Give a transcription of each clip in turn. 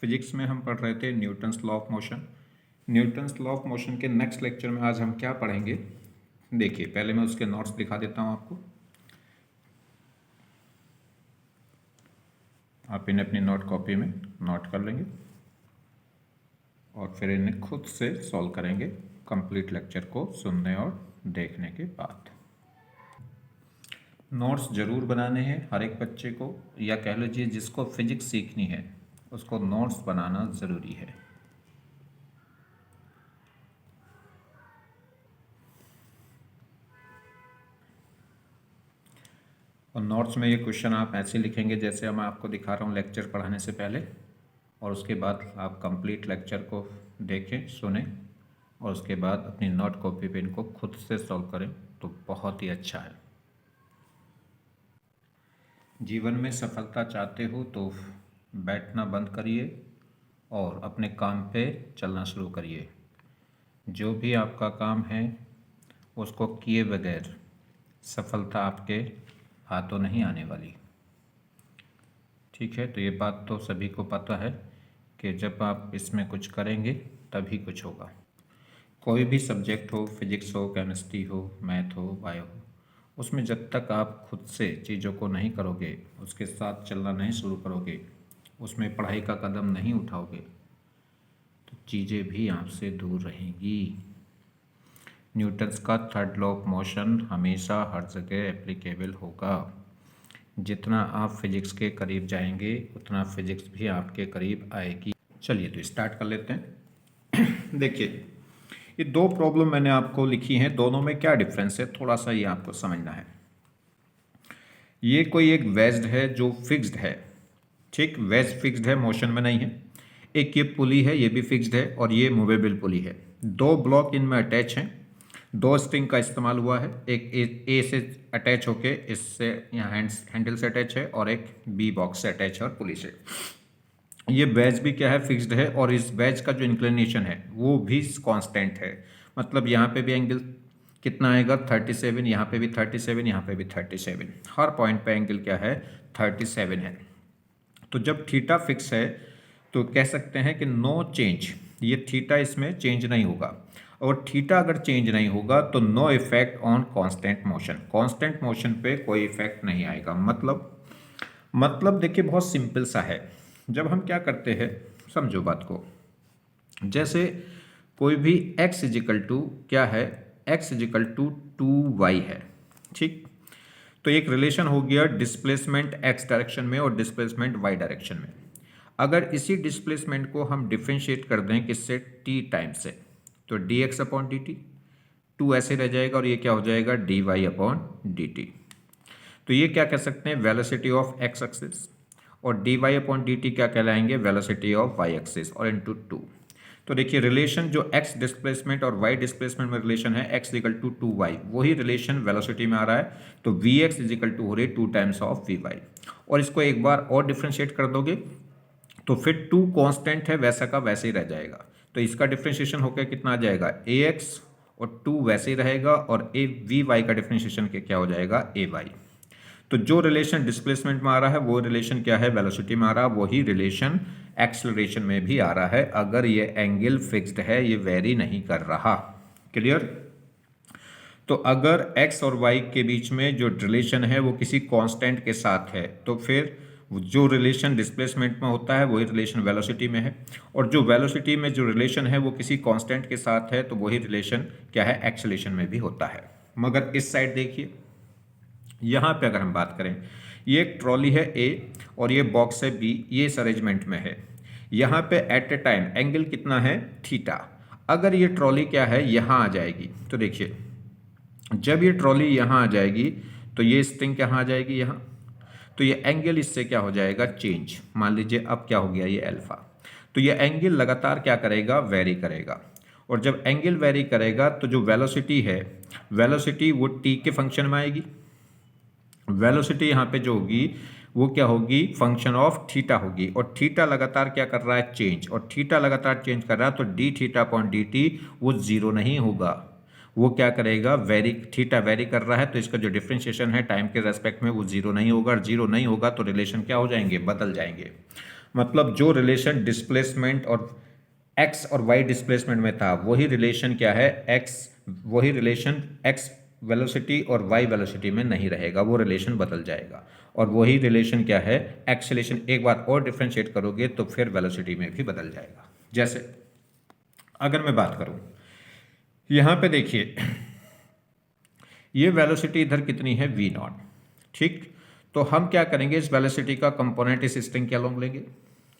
Physics में हम पढ़ रहे थे Newton's law of motion. Newton's law of motion के नेक्स्ट लेक्चर में आज हम क्या पढ़ेंगे, देखिए पहले मैं उसके नोट्स दिखा देता हूँ आपको। आप इन्हें अपनी नोट कॉपी में नोट कर लेंगे और फिर इन्हें खुद से सॉल्व करेंगे कंप्लीट लेक्चर को सुनने और देखने के बाद। नोट्स ज़रूर बनाने हैं हर एक बच्चे को, या कह लीजिए जिसको फिजिक्स सीखनी है उसको नोट्स बनाना ज़रूरी है। और नोट्स में ये क्वेश्चन आप ऐसे लिखेंगे जैसे मैं आपको दिखा रहा हूँ लेक्चर पढ़ाने से पहले, और उसके बाद आप कंप्लीट लेक्चर को देखें, सुने और उसके बाद अपनी नोट कॉपी पे इनको खुद से सॉल्व करें तो बहुत ही अच्छा है। जीवन में सफलता चाहते हो तो बैठना बंद करिए और अपने काम पे चलना शुरू करिए। जो भी आपका काम है उसको किए बगैर सफलता आपके हाथों नहीं आने वाली। ठीक है, तो ये बात तो सभी को पता है कि जब आप इसमें कुछ करेंगे तभी कुछ होगा। कोई भी सब्जेक्ट हो, फिजिक्स हो, केमिस्ट्री हो, मैथ हो, बायो हो, उसमें जब तक आप खुद से चीज़ों को नहीं करोगे, उसके साथ चलना नहीं शुरू करोगे, उसमें पढ़ाई का कदम नहीं उठाओगे तो चीज़ें भी आपसे दूर रहेंगी। न्यूटन्स का थर्ड लॉ ऑफ मोशन हमेशा हर जगह एप्लीकेबल होगा। जितना आप फिजिक्स के करीब जाएंगे उतना फिजिक्स भी आपके करीब आएगी। चलिए तो स्टार्ट कर लेते हैं। देखिए ये दो प्रॉब्लम मैंने आपको लिखी हैं, दोनों में क्या डिफरेंस है थोड़ा सा ये आपको समझना है। ये कोई एक वेज्ड है जो फिक्स्ड है, ठीक, वेज फिक्स्ड है, मोशन में नहीं है। एक ये पुली है, ये भी फिक्स्ड है, और ये मूवेबल पुली है। दो ब्लॉक इनमें अटैच हैं, दो स्ट्रिंग का इस्तेमाल हुआ है, एक ए से अटैच होके इससे यहाँ हैंडल से अटैच है और एक बी बॉक्स से अटैच है और पुली से। ये बैच भी क्या है, फिक्स्ड है, और इस बैच का जो इंक्लिनेशन है वो भी कांस्टेंट है। मतलब यहाँ पे भी एंगल कितना आएगा 37, यहाँ पे भी 37, यहाँ पे भी 37, हर पॉइंट पे एंगल क्या है 37 है। तो जब थीटा फिक्स है तो कह सकते हैं कि नो चेंज, ये थीटा इसमें चेंज नहीं होगा, और थीटा अगर चेंज नहीं होगा तो no effect on constant motion, constant motion पे कोई इफेक्ट नहीं आएगा। मतलब देखिए बहुत सिंपल सा है। जब हम क्या करते हैं, समझो बात को, जैसे कोई भी x इजिकल टू क्या है, x इजिकल टू 2y है, ठीक। तो एक रिलेशन हो गया डिस्प्लेसमेंट x डायरेक्शन में और डिस्प्लेसमेंट y डायरेक्शन में। अगर इसी डिस्प्लेसमेंट को हम डिफ्रेंशिएट कर दें किससे, t टाइम से, तो dx अपॉन dt, 2 ऐसे रह जाएगा और ये क्या हो जाएगा dy अपॉन dt। तो ये क्या कह सकते हैं, वेलोसिटी ऑफ x एक्सिस, और dy अपॉन dt क्या कहलाएंगे, वेलोसिटी ऑफ y एक्सिस, और इनटू 2। तो देखिए रिलेशन जो x डिस्प्लेसमेंट और y डिस्प्लेसमेंट में रिलेशन है x इजिकल टू 2y, वही रिलेशन वेलोसिटी में आ रहा है। तो vx इजिकल टू हो रही 2 टाइम्स ऑफ vy, और इसको एक बार और डिफ्रेंशिएट कर दोगे तो फिर 2 कांस्टेंट है वैसा का वैसे ही रह जाएगा। तो इसका डिफ्रेंशिएशन होकर कितना आ जाएगा ax, और 2 वैसे ही रहेगा, और vy का डिफ्रेंशिएशन क्या हो जाएगा ay। तो जो रिलेशन डिस्प्लेसमेंट में आ रहा है वो रिलेशन क्या है, वेलोसिटी में आ रहा है, वही रिलेशन एक्सेलरेशन में भी आ रहा है, अगर ये एंगल फिक्स्ड है, ये वेरी नहीं कर रहा। क्लियर। तो अगर x और y के बीच में जो रिलेशन है वो किसी कांस्टेंट के साथ है तो फिर जो रिलेशन डिस्प्लेसमेंट में होता है वही रिलेशन वेलोसिटी में है, और जो वेलोसिटी में जो रिलेशन है वो किसी कांस्टेंट के साथ है तो वही रिलेशन क्या है, एक्सेलरेशन में भी होता है। मगर इस साइड देखिए, यहाँ पे अगर हम बात करें, ये एक ट्रॉली है A और ये बॉक्स है B, ये इस अरेंजमेंट में है। यहाँ पे एट ए टाइम एंगल कितना है, थीटा। अगर ये ट्रॉली क्या है यहाँ आ जाएगी, तो देखिए जब ये ट्रॉली यहाँ आ जाएगी तो ये स्ट्रिंग कहाँ आ जाएगी, यहाँ, तो ये एंगल इससे क्या हो जाएगा, चेंज। मान लीजिए अब क्या हो गया, ये अल्फा। तो ये एंगल लगातार क्या करेगा, वेरी करेगा, और जब एंगल वेरी करेगा तो जो वेलोसिटी है, वेलोसिटी वो t के फंक्शन में आएगी। वेलोसिटी यहाँ पे जो होगी वो क्या होगी, फंक्शन ऑफ थीटा होगी, और थीटा लगातार क्या कर रहा है, चेंज, और थीटा लगातार चेंज कर रहा है, तो D theta upon D T वो जीरो नहीं होगा, वो क्या करेगा, वेरी, थीटा वेरी कर रहा है तो इसका जो डिफरेंशिएशन है टाइम के रेस्पेक्ट में वो जीरो नहीं होगा, और जीरो नहीं होगा तो रिलेशन क्या हो जाएंगे, बदल जाएंगे। मतलब जो रिलेशन डिस्प्लेसमेंट और एक्स और वाई डिस्प्लेसमेंट में था वही रिलेशन क्या है, वही रिलेशन एक्स वेलोसिटी और वाई वेलोसिटी में नहीं रहेगा, वो रिलेशन बदल जाएगा। और वही रिलेशन क्या है, एक्सेलेरेशन, एक बार और डिफ्रेंशिएट करोगे तो फिर वेलोसिटी में भी बदल जाएगा। जैसे अगर मैं बात करूं, यहां पे देखिए ये वेलोसिटी इधर कितनी है, वी नॉट, ठीक। तो हम क्या करेंगे, इस वेलोसिटी का कंपोनेंट इस स्ट्रिंग के अलोंग लेंगे,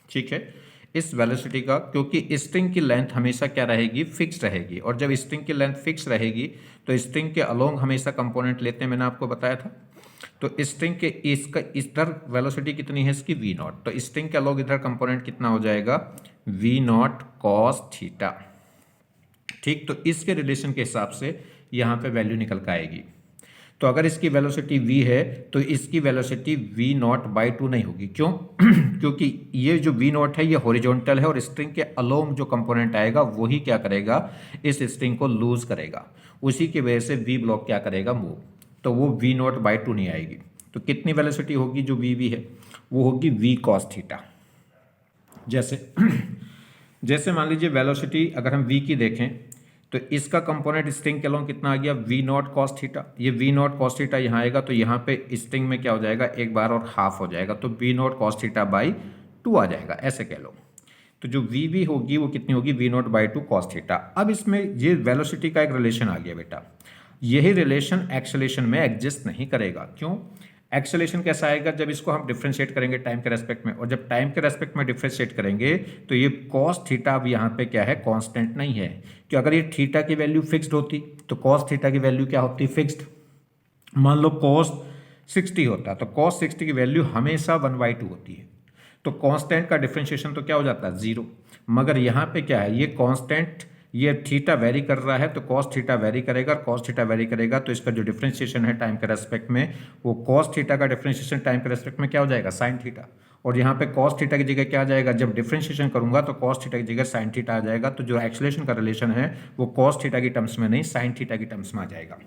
ठीक है। इस वेलोसिटी का, क्योंकि स्ट्रिंग की लेंथ हमेशा क्या रहेगी, फिक्स रहेगी, और जब स्ट्रिंग की लेंथ फिक्स रहेगी तो स्ट्रिंग के अलोंग हमेशा कंपोनेंट लेते हैं, मैंने आपको बताया था। तो स्ट्रिंग के इसका इधर वेलोसिटी कितनी है इसकी, वी नॉट, तो स्ट्रिंग के अलोंग इधर कंपोनेंट कितना हो जाएगा, वी नॉट कॉस थीटा, ठीक। तो इसके रिलेशन के हिसाब से यहाँ पे वैल्यू निकल कर आएगी। तो अगर इसकी वेलोसिटी v है तो इसकी वेलोसिटी v नॉट बाई 2 नहीं होगी, क्यों क्योंकि ये जो v नॉट है ये हॉरिजॉन्टल है और स्ट्रिंग के अलोंग जो कंपोनेंट आएगा वही क्या करेगा, इस स्ट्रिंग को लूज करेगा, उसी की वजह से v ब्लॉक क्या करेगा, मूव, तो वो v नॉट बाई 2 नहीं आएगी। तो कितनी वेलोसिटी होगी जो v है, वो होगी v कॉस थीटा। जैसे मान लीजिए वेलोसिटी अगर हम v की देखें तो इसका कंपोनेंट स्ट्रिंग के अलोंग कितना आ गया, वी नॉट कॉस थीटा, ये वी नॉट कॉस थीटा यहाँ आएगा तो यहाँ पे स्ट्रिंग में क्या हो जाएगा, एक बार और हाफ हो जाएगा, तो V naught cos theta by 2 आ जाएगा, ऐसे कह लो। तो जो वी होगी वो कितनी होगी, V naught by 2 cos theta. अब इसमें ये वेलोसिटी का एक रिलेशन आ गया बेटा, यही रिलेशन एक्सेलेरेशन में एग्जिस्ट नहीं करेगा, क्यों, एक्सेलेरेशन कैसा आएगा, जब इसको हम डिफरेंशिएट करेंगे टाइम के रेस्पेक्ट में, और जब टाइम के रेस्पेक्ट में डिफरेंशिएट करेंगे तो ये कॉस थीटा अब यहाँ पे क्या है, कांस्टेंट नहीं है, कि अगर ये थीटा की वैल्यू फिक्स्ड होती तो कॉस थीटा की वैल्यू क्या होती, फिक्स्ड। मान लो कॉस 60 होता तो कॉस 60 की वैल्यू हमेशा 1/2 होती है, तो कांस्टेंट का डिफरेंशिएशन तो क्या हो जाता है, 0। मगर यहाँ पे क्या है, ये कांस्टेंट, ये थीटा वेरी कर रहा है तो कॉस थीटा वेरी करेगा, और कॉस थीटा वेरी करेगा तो इसका जो डिफरेंशिएशन है टाइम के रेस्पेक्ट में, वो कॉस थीटा का डिफरेंशिएशन टाइम के रेस्पेक्ट में क्या हो जाएगा, साइन थीटा। और यहाँ पे कॉस थीटा की जगह क्या आ जाएगा, जब डिफरेंशिएशन करूंगा तो कॉस थीटा की जगह साइन थीटा आ जाएगा, तो जो एक्सेलेरेशन का रिलेशन है वो कॉस थीटा की टर्म्स में नहीं, साइन थीटा की टर्म्स में आ जाएगा।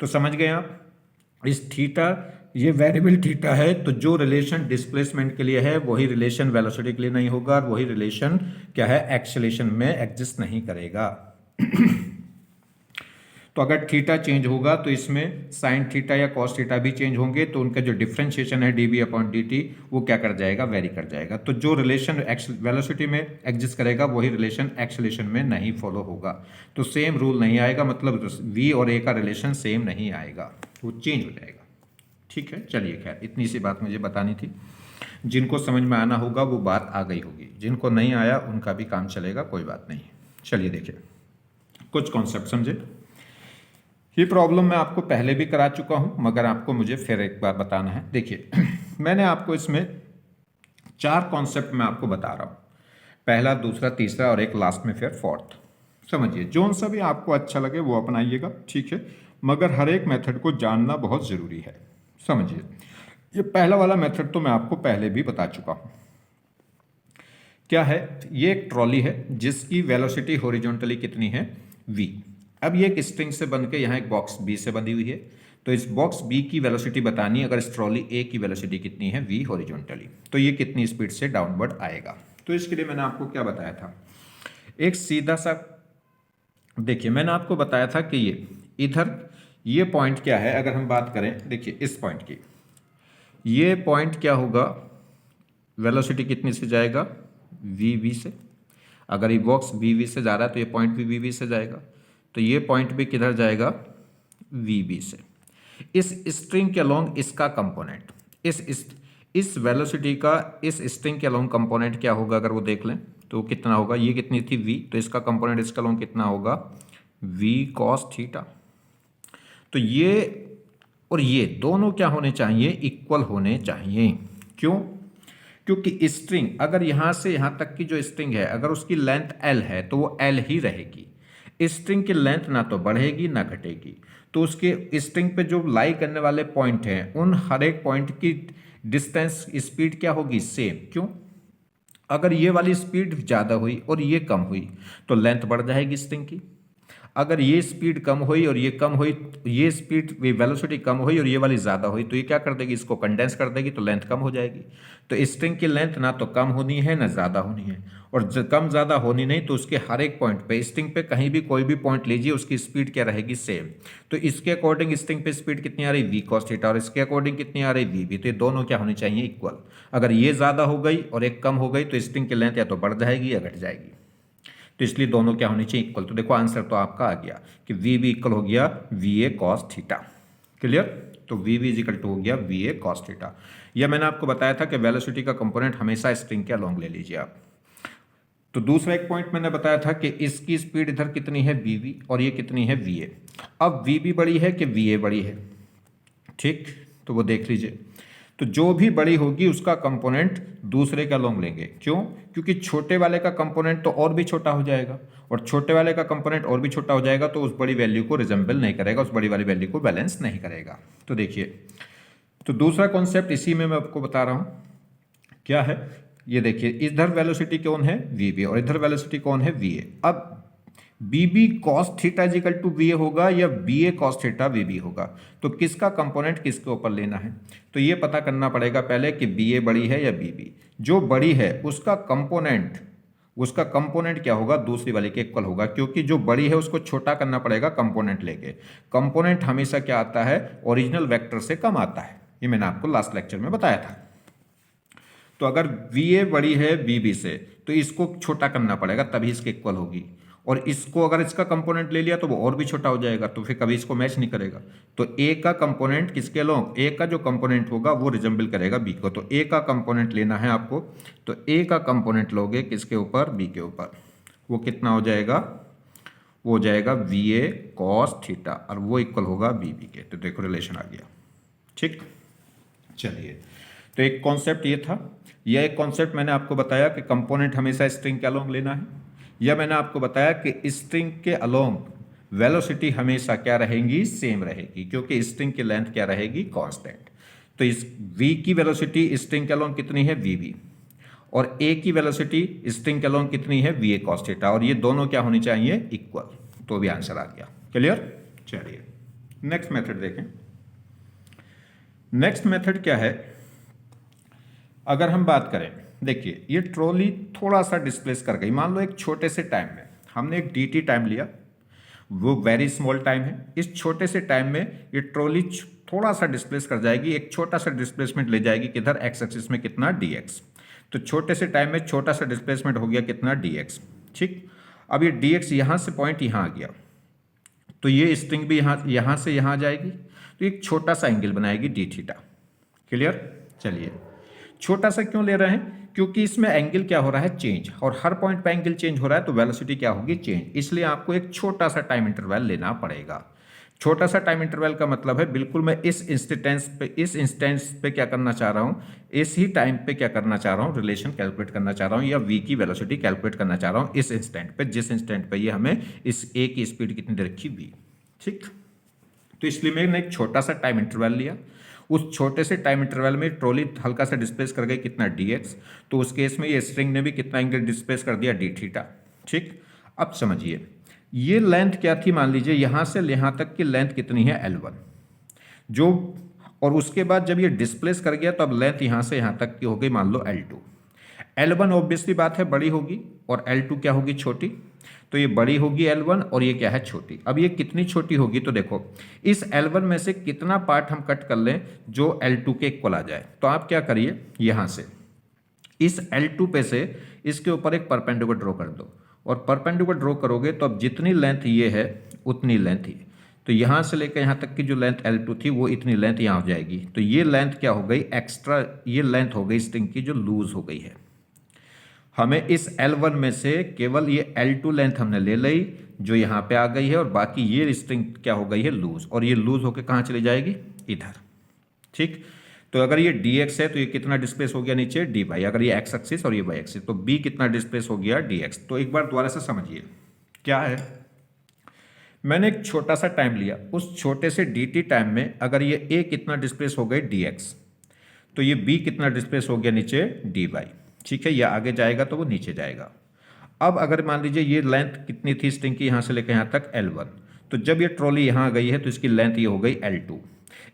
तो समझ गए आप, इस थीटा, ये वेरिएबल थीटा है, तो जो रिलेशन डिस्प्लेसमेंट के लिए है वही रिलेशन वेलोसिटी के लिए नहीं होगा, और वही रिलेशन क्या है, एक्सेलेरेशन में एग्जिस्ट नहीं करेगा। तो अगर थीटा चेंज होगा तो इसमें साइन थीटा या कॉस थीटा भी चेंज होंगे, तो उनका जो डिफरेंशिएशन है dv/dt वो क्या कर जाएगा, वेरी कर जाएगा। तो जो रिलेशन वेलोसिटी में एग्जिस्ट करेगा वही रिलेशन एक्सेलेरेशन में नहीं फॉलो होगा, तो सेम रूल नहीं आएगा, मतलब v और a का रिलेशन सेम नहीं आएगा, वो चेंज हो जाएगा, ठीक है। चलिए खैर, इतनी सी बात मुझे बतानी थी, जिनको समझ में आना होगा वो बात आ गई होगी, जिनको नहीं आया उनका भी काम चलेगा, कोई बात नहीं। चलिए देखिए कुछ कॉन्सेप्ट समझे। ये प्रॉब्लम मैं आपको पहले भी करा चुका हूं, मगर आपको मुझे फिर एक बार बताना है। देखिए मैंने आपको इसमें 4 कॉन्सेप्ट मैं आपको बता रहा हूं, पहला, दूसरा, तीसरा और एक लास्ट में फिर फोर्थ। समझिए, जोन सा भी आपको अच्छा लगे वो अपनाइएगा, ठीक है, मगर हर एक मेथड को जानना बहुत ज़रूरी है। समझिए, ये पहला वाला मेथड तो मैं आपको पहले भी बता चुका हूं, क्या है, ये एक ट्रॉली है जिसकी वेलोसिटी हॉरिजॉन्टली कितनी है, v। अब ये एक स्ट्रिंग से बन के यहाँ एक बॉक्स b से बंधी हुई है, तो इस बॉक्स b की वेलोसिटी बतानी, अगर इस ट्रॉली a की वेलोसिटी कितनी है, v हॉरिजॉन्टली, तो ये कितनी स्पीड से डाउनवर्ड आएगा। तो इसके लिए मैंने आपको क्या बताया था, एक सीधा सा, देखिए मैंने आपको बताया था कि ये इधर ये पॉइंट क्या है, अगर हम बात करें, देखिए इस पॉइंट की, ये पॉइंट क्या होगा, वेलोसिटी कितनी से जाएगा, v से। अगर ये बॉक्स v से जा रहा है तो ये पॉइंट भी v से जाएगा, तो ये पॉइंट भी किधर जाएगा, v से। इस स्ट्रिंग के अलोंग इसका कंपोनेंट, इस वेलोसिटी का इस स्ट्रिंग के अलोंग कंपोनेंट क्या होगा, अगर वो देख लें तो कितना होगा, ये कितनी थी v, तो इसका कंपोनेंट इसके अलोंग कितना होगा, v cos थीटा। तो ये और ये दोनों क्या होने चाहिए, इक्वल होने चाहिए। क्यों, क्योंकि स्ट्रिंग अगर यहां से यहां तक की जो स्ट्रिंग है, अगर उसकी लेंथ l है तो वो l ही रहेगी, स्ट्रिंग की लेंथ ना तो बढ़ेगी ना घटेगी, तो उसके स्ट्रिंग पे जो लाई करने वाले पॉइंट हैं उन हर एक पॉइंट की डिस्टेंस स्पीड क्या होगी, सेम। क्यों, अगर ये वाली स्पीड ज़्यादा हुई और ये कम हुई तो लेंथ बढ़ जाएगी स्ट्रिंग की, अगर ये स्पीड कम हुई और ये कम हुई, ये स्पीड वेलोसिटी कम हुई और ये वाली ज़्यादा हुई, तो ये क्या कर देगी, इसको कंडेंस कर देगी, तो लेंथ कम हो जाएगी। तो स्ट्रिंग की लेंथ ना तो कम होनी है ना ज़्यादा होनी है, और कम ज़्यादा होनी नहीं, तो उसके हर एक पॉइंट पे, स्ट्रिंग पे कहीं भी कोई भी पॉइंट लीजिए, उसकी स्पीड क्या रहेगी, सेम। तो इसके अकॉर्डिंग स्ट्रिंग पे स्पीड कितनी आ रही, वी कॉस थीटा, और इसके अकॉर्डिंग कितनी आ रही, वी बी। तो ये दोनों क्या होनी चाहिए, इक्वल। अगर ये ज़्यादा हो गई और एक कम हो गई तो स्ट्रिंग की लेंथ या तो बढ़ जाएगी या घट जाएगी। तो इसलिए दोनों क्या होनी चाहिए, इक्वल। तो देखो आंसर तो आपका आ गया कि वी बी इक्वल हो गया V A cos theta. Clear. तो V B is equal to हो गया वी ए कॉस थीटा। यह मैंने आपको बताया था कि वेलोसिटी का कंपोनेंट हमेशा स्ट्रिंग के अलोंग ले लीजिए आप। तो दूसरा एक पॉइंट मैंने बताया था कि इसकी स्पीड इधर कितनी है, वी वी, और ये कितनी है, वी ए। अब वी बी बड़ी है कि वी ए बड़ी है, ठीक, तो वो देख लीजिए। तो जो भी बड़ी होगी उसका कंपोनेंट दूसरे का लॉन्ग लेंगे। क्यों? क्योंकि छोटे वाले का कंपोनेंट तो और भी छोटा हो जाएगा, और छोटे वाले का कंपोनेंट और भी छोटा हो जाएगा, तो उस बड़ी वैल्यू को रिजेंबल नहीं करेगा, उस बड़ी वाली वैल्यू को बैलेंस नहीं करेगा। तो देखिए, तो दूसरा कॉन्सेप्ट इसी में मैं आपको बता रहा हूँ, क्या है ये देखिए, इधर वेलोसिटी कौन है, वी बी, और इधर वेलोसिटी कौन है, वी ए। अब B B cos theta equal to V A होगा या B A cos theta V B होगा, तो किसका कंपोनेंट किसके ऊपर लेना है, तो ये पता करना पड़ेगा पहले कि बी ए बड़ी है या बी बी। जो बड़ी है उसका कंपोनेंट क्या होगा, दूसरी वाले के इक्वल होगा, क्योंकि जो बड़ी है उसको छोटा करना पड़ेगा कंपोनेंट लेके। कंपोनेंट हमेशा क्या आता है, ओरिजिनल वेक्टर से कम आता है, ये मैंने आपको लास्ट लेक्चर में बताया था। तो अगर वी ए बड़ी है बी बी से, तो इसको छोटा करना पड़ेगा, तभी इसके इक्वल होगी। और इसको अगर इसका कंपोनेंट ले लिया तो वो और भी छोटा हो जाएगा, तो फिर कभी इसको मैच नहीं करेगा। तो ए का कंपोनेंट किसके अलोंग, ए का जो कंपोनेंट होगा वो रिजेंबल करेगा बी को। तो ए का कंपोनेंट लेना है आपको, तो ए का कंपोनेंट लोगे किसके ऊपर, बी के ऊपर। वो कितना हो जाएगा, वो हो जाएगा वी ए कॉस थीटा, और वो इक्वल होगा बी बी के। तो देखो रिलेशन आ गया, ठीक। चलिए, तो एक कॉन्सेप्ट ये था, यह एक कॉन्सेप्ट मैंने आपको बताया कि कंपोनेंट हमेशा स्ट्रिंग के अलोंग लेना है। यह मैंने आपको बताया कि स्ट्रिंग के अलोंग वेलोसिटी हमेशा क्या रहेगी, सेम रहेगी, क्योंकि स्ट्रिंग की लेंथ क्या रहेगी, कांस्टेंट। तो इस v की वेलोसिटी स्ट्रिंग के अलोंग कितनी है, वी वी, और a की वेलोसिटी स्ट्रिंग के अलोंग कितनी है, वी ए कॉस थीटा, और ये दोनों क्या होनी चाहिए, इक्वल। तो भी आंसर आ गया। क्लियर। चलिए नेक्स्ट मेथड देखें। नेक्स्ट मेथड क्या है, अगर हम बात करें, देखिए ये ट्रॉली थोड़ा सा डिस्प्लेस कर गई, मान लो एक छोटे से टाइम में हमने एक dt टाइम लिया, वो वेरी स्मॉल टाइम है। इस छोटे से टाइम में ये ट्रॉली थोड़ा सा डिस्प्लेस कर जाएगी, एक छोटा सा डिस्प्लेसमेंट ले जाएगी, किधर, एक्स एक्सिस में कितना, dx। तो छोटे से टाइम में छोटा सा डिस्प्लेसमेंट हो गया कितना, dx, ठीक। अब ये dx यहाँ से पॉइंट यहाँ आ गया, तो ये स्ट्रिंग भी यहाँ से यहाँ आ जाएगी, तो एक छोटा सा एंगल बनाएगी डी थीटा। क्लियर। चलिए, छोटा सा क्यों ले रहे हैं, क्योंकि इसमें एंगल क्या हो रहा है, चेंज, और हर पॉइंट पे एंगल चेंज हो रहा है, तो वेलोसिटी क्या होगी, चेंज। इसलिए आपको एक छोटा सा टाइम इंटरवल लेना पड़ेगा। छोटा सा टाइम इंटरवल का मतलब है बिल्कुल मैं इस इंस्टेंस पे क्या करना चाह रहा हूँ, इस ही टाइम पे क्या करना चाह रहा हूँ, रिलेशन कैलकुलेट करना चाह रहा हूँ, या v की वेलोसिटी कैलकुलेट करना चाह रहा हूँ इस इंस्टेंट पे, जिस इंस्टेंट पे ये हमें इस a की स्पीड कितनी दे रखी, v, ठीक। तो इसलिए मैंने एक छोटा सा टाइम इंटरवल लिया, उस छोटे से टाइम इंटरवल में ट्रॉली हल्का सा डिस्प्लेस कर गई, कितना, dx। तो उस केस में ये स्ट्रिंग ने भी कितना एंगल डिस्प्लेस कर दिया, d थीटा, ठीक। अब समझिए, ये लेंथ क्या थी, मान लीजिए यहाँ से यहाँ तक की लेंथ कितनी है, L1, जो, और उसके बाद जब ये डिस्प्लेस कर गया तो अब लेंथ यहाँ से यहाँ तक की हो गई, मान लो L2। L1 ऑब्वियसली बात है बड़ी होगी, और L2 क्या होगी, छोटी। तो ये बड़ी होगी L1, और ये क्या है, छोटी। अब ये कितनी छोटी होगी, तो देखो इस L1 में से कितना पार्ट हम कट कर लें जो L2 के इक्वल आ जाए। तो आप क्या करिए, यहाँ से इस L2 पे से इसके ऊपर एक परपेंडिकुलर ड्रॉ कर दो, और परपेंडिकुलर ड्रॉ करोगे तो अब जितनी लेंथ ये है उतनी लेंथ ये, तो यहाँ से लेकर यहाँ तक की जो लेंथ L2 थी वो इतनी लेंथ यहाँ हो जाएगी। तो ये लेंथ क्या हो गई, एक्स्ट्रा ये लेंथ हो गई स्ट्रिंग की जो लूज हो गई है। हमें इस L1 में से केवल ये L2 लेंथ हमने ले ली जो यहाँ पे आ गई है, और बाकी ये स्ट्रिंग क्या हो गई है, लूज, और ये लूज होकर कहाँ चली जाएगी, इधर, ठीक। तो अगर ये dx है तो ये कितना डिस्प्लेस हो गया नीचे, dy। अगर ये x एक्सिस और ये y एक्सिस, तो b कितना डिस्प्लेस हो गया, dx। तो एक बार दोबारा से समझिए क्या है, मैंने एक छोटा सा टाइम लिया, उस छोटे से dt टाइम में अगर ये a कितना डिस्प्लेस हो गए, dx, तो ये b कितना डिस्प्लेस हो गया नीचे, dy, ठीक है। ये आगे जाएगा तो वो नीचे जाएगा। अब अगर मान लीजिए ये लेंथ कितनी थी स्ट्रिंग की, यहाँ से लेकर यहाँ तक L1, तो जब ये ट्रॉली यहाँ गई है तो इसकी लेंथ ये हो गई L2।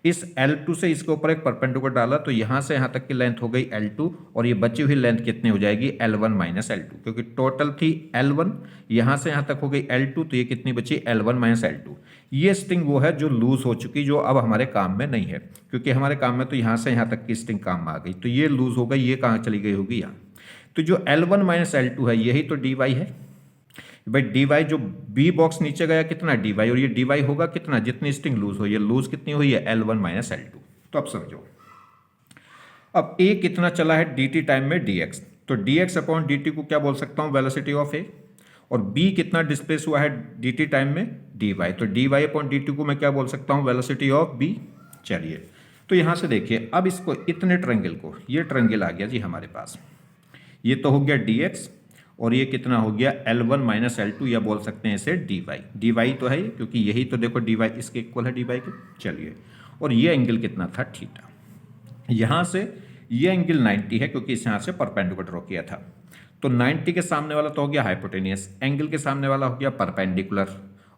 इस L2 से इसके ऊपर एक परपेंडिकुलर डाला तो यहाँ से यहाँ तक की लेंथ हो गई L2, और ये बची हुई लेंथ कितनी हो जाएगी L1 माइनस L2, क्योंकि टोटल थी L1, यहाँ से यहाँ तक हो गई L2, तो ये कितनी बची L1 माइनस L2। ये स्ट्रिंग वो है जो लूज हो चुकी, जो अब हमारे काम में नहीं है, क्योंकि हमारे काम में तो यहाँ से यहाँ तक की स्ट्रिंग काम में आ गई, तो ये लूज हो गई, ये कहाँ चली गई होगी यहाँ। तो जो L1 माइनस L2 है यही तो dy है भाई। dy जो b बॉक्स नीचे गया कितना dy, और ये dy होगा कितना, जितनी स्ट्रिंग लूज हुई है, लूज कितनी हुई है L1 माइनस L2। तो अब समझो, अब a कितना चला है dt टाइम में dx, तो dx अपॉन dt को क्या बोल सकता हूं, वेलोसिटी ऑफ a, और b कितना डिस्प्लेस हुआ है dt टाइम में dy, तो dy अपॉन dt को मैं क्या बोल सकता हूं, वेलोसिटी ऑफ b। चलिए तो यहां से देखिए, अब इसको इतने ट्रायंगल को, ये ट्रायंगल आ गया जी हमारे पास, ये तो हो गया dx, और ये कितना हो गया L1 माइनस L2, या बोल सकते हैं इसे dy तो है क्योंकि यही तो देखो dy इसके इक्वल है dy के। चलिए, और ये एंगल कितना था थीटा, यहाँ से ये एंगल 90 है क्योंकि इस यहाँ से परपेंडिकुलर ड्रॉ किया था, तो 90 के सामने वाला तो हो गया हाइपोटेनियस, एंगल के सामने वाला हो गया परपेंडिकुलर,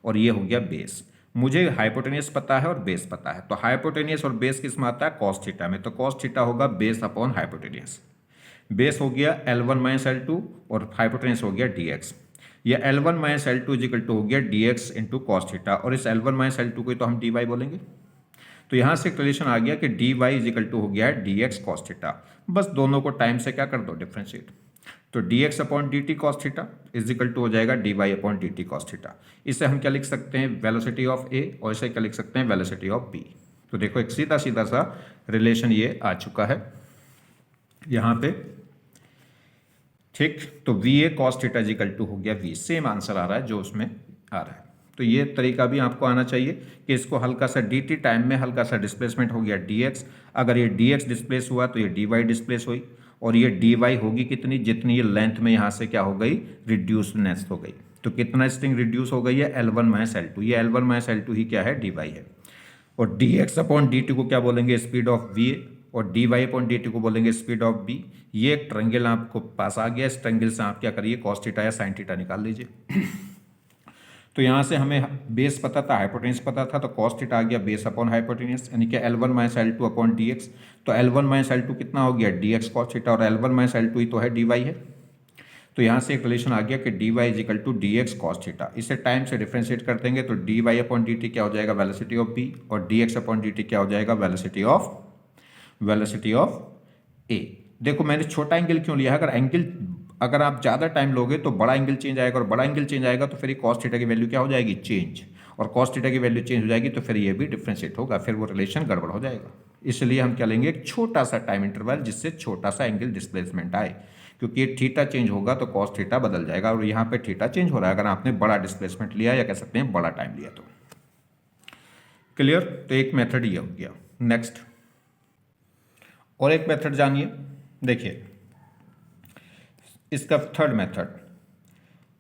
और ये हो गया बेस। मुझे हाइपोटेनियस पता है और बेस पता है, तो हाइपोटेनियस और बेस किस में आता है, कॉस थीटा में, तो कॉस थीटा होगा बेस अपॉन हाइपोटेनियस। बेस हो गया L1 माइनस L2 और हाइपोटेनियस हो गया dx, या L1 minus L2 is equal to हो गया dx इंटू कॉस थीटा, और इस L1 माइनस L2 को तो हम dy बोलेंगे। तो यहाँ से रिलेशन आ गया कि dy इजिकल टू हो गया dx कॉस थीटा, बस दोनों को टाइम से क्या कर दो, डिफ्रेंशिएट, तो dx upon dt cos theta equal to हो जाएगा dy upon dt cos theta. इसे हम क्या लिख सकते हैं, वेलोसिटी ऑफ a, और इसे क्या लिख सकते हैं, वेलोसिटी ऑफ b। तो देखो एक सीधा सीधा सा रिलेशन ये आ चुका है यहाँ पे, ठीक। तो VA cos theta equal to हो गया V, सेम आंसर आ रहा है जो उसमें आ रहा है। तो ये तरीका भी आपको आना चाहिए कि इसको हल्का सा dt टाइम में हल्का सा डिस्प्लेसमेंट हो गया dx, अगर ये dx डिस्प्लेस हुआ तो ये dy डिस्प्लेस हुई, और ये dy होगी कितनी, जितनी ये लेंथ में यहाँ से क्या हो गई, रिड्यूसनेस हो गई। तो कितना स्ट्रिंग रिड्यूस हो गई है, L1 माइनस L2, ये L1 माइनस L2 ही क्या है, dy है। और dx अपॉन dt को क्या बोलेंगे, स्पीड ऑफ VA, और dy अपॉन dt को बोलेंगे स्पीड ऑफ b। ये एक ट्रायंगल आपको पास आ गया, इस ट्रायंगल से आप क्या करिए, कॉस थीटा या साइन थीटा निकाल लीजिए। तो यहाँ से हमें बेस पता था, हाइपोटेन्यूस पता था, तो कॉस थीटा आ गया बेस अपॉन हाइपोटेन्यूस, यानी कि L1 minus L2 upon dx। तो L1 माइनस L2 कितना हो गया, dx कॉस थीटा, और L1 माइनस L2 ही तो है dy है। तो यहाँ से एक रिलेशन आ गया कि dy equal to dx cos theta. इसे टाइम से डिफ्रेंशिएट कर देंगे तो dy अपॉन dt क्या हो जाएगा, वेलोसिटी ऑफ b, और dx अपॉन dt क्या हो जाएगा, वेलोसिटी ऑफ a। देखो मैंने छोटा एंगल क्यों लिया है, अगर आप ज़्यादा टाइम लोगे तो बड़ा एंगल चेंज आएगा, और बड़ा एंगल चेंज आएगा तो फिर कॉस थीटा की वैल्यू क्या हो जाएगी, चेंज, और कॉस थीटा की वैल्यू चेंज हो जाएगी तो फिर ये भी डिफ्रेंशिएट होगा, फिर वो रिलेशन गड़बड़ हो जाएगा। इसलिए हम क्या लेंगे, एक छोटा सा टाइम इंटरवल जिससे छोटा सा एंगल डिस्प्लेसमेंट आए, क्योंकि ये थीटा चेंज होगा तो कॉस थीटा बदल जाएगा, और यहाँ पे थीटा चेंज हो रहा है अगर आपने बड़ा डिस्प्लेसमेंट लिया या कह सकते हैं बड़ा टाइम लिया तो। क्लियर। तो एक मेथड ये हो गया। नेक्स्ट और एक मेथड जानिए, देखिए इसका थर्ड मेथड,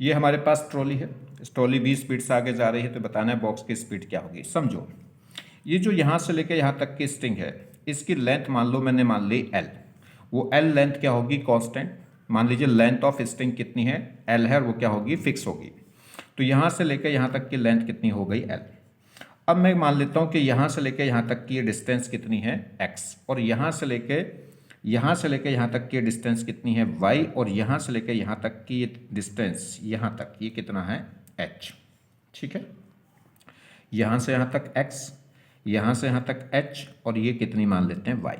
ये हमारे पास ट्रॉली है, इस ट्रॉली 20 स्पीड से आगे जा रही है, तो बताना है बॉक्स की स्पीड क्या होगी। समझो ये जो यहाँ से लेकर यहाँ तक की स्ट्रिंग है, इसकी लेंथ मान लो मैंने मान ली L, वो L लेंथ क्या होगी, कांस्टेंट। मान लीजिए लेंथ ऑफ स्ट्रिंग कितनी है, L है, और वो क्या होगी, फिक्स होगी। तो यहाँ से लेकर यहाँ तक की लेंथ कितनी हो गई, L। अब मैं मान लेता हूँ कि यहाँ से लेकर यहाँ तक की ये डिस्टेंस कितनी है, x, और यहाँ से लेकर यहाँ तक की डिस्टेंस कितनी है, y, और यहाँ से लेकर यहाँ तक की डिस्टेंस यहाँ तक ये कितना है, h। ठीक है, यहाँ से यहाँ तक x, यहाँ से यहाँ तक h, और ये कितनी मान लेते हैं, y।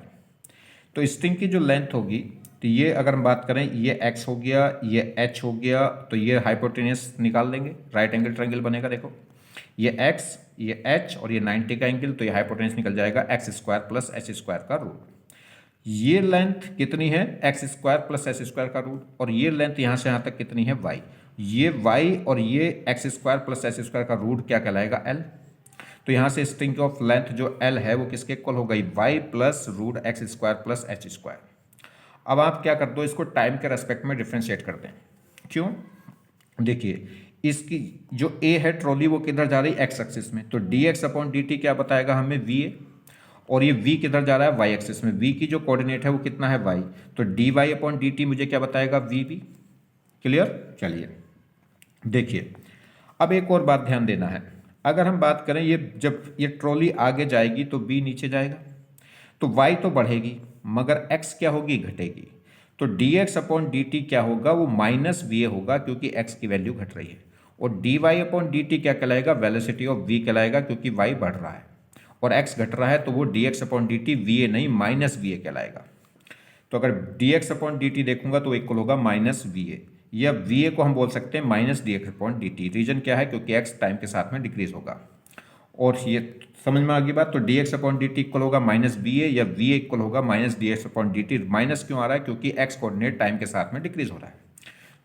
तो स्ट्रिंग की जो लेंथ होगी, तो ये अगर हम बात करें, ये x हो गया, ये h हो गया, तो ये हाइपोटेन्यूस निकाल लेंगे, राइट एंगल ट्रायंगल बनेगा। देखो ये x, ये h, और ये 90 का एंगल, तो ये हाइपोटेन्यूस निकल जाएगा x square plus h square का रूट। ये लेंथ कितनी है, x square plus h square का रूट, और ये लेंथ यहाँ से यहाँ तक कितनी है, y। ये y और ये x square plus h square का रूट क्या कहलाएगा, l। तो यहाँ से स्ट्रिंग ऑफ लेंथ जो l है वो किसके इक्वल हो गई, y plus root x square plus h square. अब आप क्या कर दो, इसको टाइम के रेस्पेक्ट में डिफ्रेंशिएट कर दें। क्यों, देखिए इसकी जो a है ट्रॉली वो किधर जा रही है, x एक्सिस में, तो dx अपॉन dt क्या बताएगा हमें, va, और ये v किधर जा रहा है, y एक्सिस में। v की जो कोऑर्डिनेट है वो कितना है, y, तो dy अपॉन dt मुझे क्या बताएगा, vb। क्लियर। चलिए देखिए, अब एक और बात ध्यान देना है। अगर हम बात करें ये जब ये ट्रॉली आगे जाएगी तो बी नीचे जाएगा, तो वाई तो बढ़ेगी मगर एक्स क्या होगी, घटेगी। तो D x upon D T क्या होगा, वो माइनस वी ए होगा क्योंकि एक्स की वैल्यू घट रही है। और D Y upon D T क्या कहलाएगा, वेलोसिटी ऑफ वी कहलाएगा क्योंकि वाई बढ़ रहा है और एक्स घट रहा है, तो वो D x upon D T V A नहीं माइनस वी ए कहलाएगा। तो अगर D x upon D T देखूंगा तो इक्वल होगा माइनस वी ए, या वी ए को हम बोल सकते हैं minus D x upon D T. Reason क्या है, क्योंकि एक्स टाइम के साथ में डिक्रीज होगा। और ये समझ में आ गई बात। तो D x upon D T equal होगा माइनस वी ए, या वी ए इक्वल होगा minus D x upon D T. Minus क्यों आ रहा है, क्योंकि एक्स कोऑर्डिनेट टाइम के साथ में डिक्रीज हो रहा है।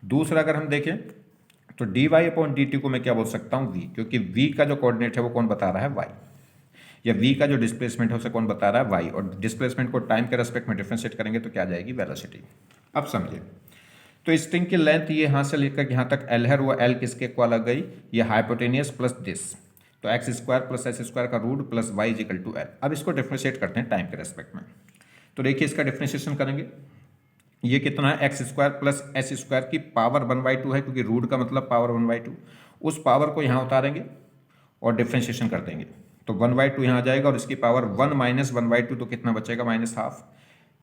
दूसरा अगर हम देखें तो D Y upon D T को मैं क्या बोल सकता हूँ, वी, क्योंकि वी का जो कोऑर्डिनेट है वो कौन बता रहा है, वाई, या वी का जो डिस्प्लेसमेंट है उसे कौन बता रहा है, वाई। और डिस्प्लेसमेंट को टाइम के रेस्पेक्ट में डिफरेंशिएट करेंगे तो क्या आ जाएगी, वेलोसिटी। अब समझिए, तो स्ट्रिंग की लेंथ ये यहाँ से लेकर यहाँ तक एल है, वो एल किसके इक्वल आ गई, ये हाइपोटेनियस प्लस दिस, तो x square plus s square का root plus y is equal to l. अब इसको डिफरेंशिएट करते हैं टाइम के रेस्पेक्ट में। तो देखिए इसका डिफरेंशिएशन करेंगे, ये कितना है, x square plus s square की पावर 1/2 है, क्योंकि रूट का मतलब पावर 1/2। उस पावर को यहाँ उतारेंगे और डिफरेंशिएशन कर देंगे, तो 1/2 यहाँ आ जाएगा और इसकी पावर 1 माइनस 1/2, तो कितना बचेगा, माइनस हाफ।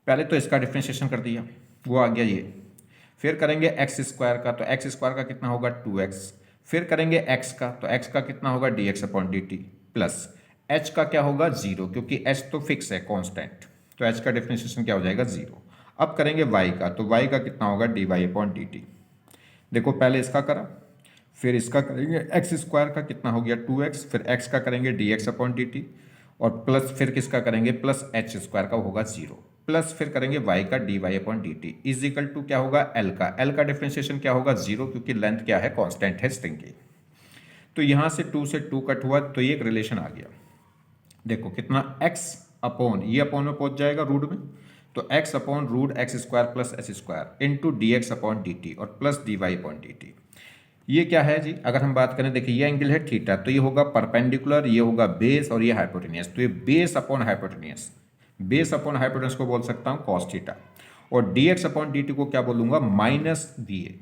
पहले तो इसका डिफरेंशिएशन कर दिया, वो आ गया ये। फिर करेंगे एक्स स्क्वायर का, तो एक्स स्क्वायर का कितना होगा, 2x। फिर करेंगे एक्स का, तो एक्स का कितना होगा, D x upon D T, plus H का क्या होगा, 0, क्योंकि एच तो फिक्स है कॉन्स्टेंट, तो एच का डिफरेंशिएशन क्या हो जाएगा, 0। अब करेंगे वाई का, तो वाई का कितना होगा, D Y upon D T. देखो पहले इसका करा, फिर इसका करेंगे एक्स स्क्वायर का कितना हो गया, 2x, फिर एक्स का करेंगे D x upon D t, और प्लस फिर किसका करेंगे, प्लस एच स्क्वायर का होगा 0, प्लस फिर करेंगे y का D Y upon D T is equal to क्या होगा, l का डिफरेंशिएशन क्या होगा, 0, क्योंकि लेंथ क्या है, कांस्टेंट है स्ट्रिंग की। तो यहाँ से 2 से 2 कट हुआ, तो ये एक रिलेशन आ गया। देखो कितना, x अपॉन, ये अपॉन में पहुंच जाएगा रूट में, तो x upon root x square plus s square into d x upon D t और plus d Y upon D t. ये क्या है जी, अगर हम बात करें, देखिए ये एंगल है थीटा, तो ये होगा परपेंडिकुलर, ये होगा बेस और ये हाइपोटेनियस, तो ये base upon hypotenuse, base upon hypotenuse को बोल सकता हूँ कॉस थीटा, और D x upon D T को क्या बोलूंगा, माइनस वी ए,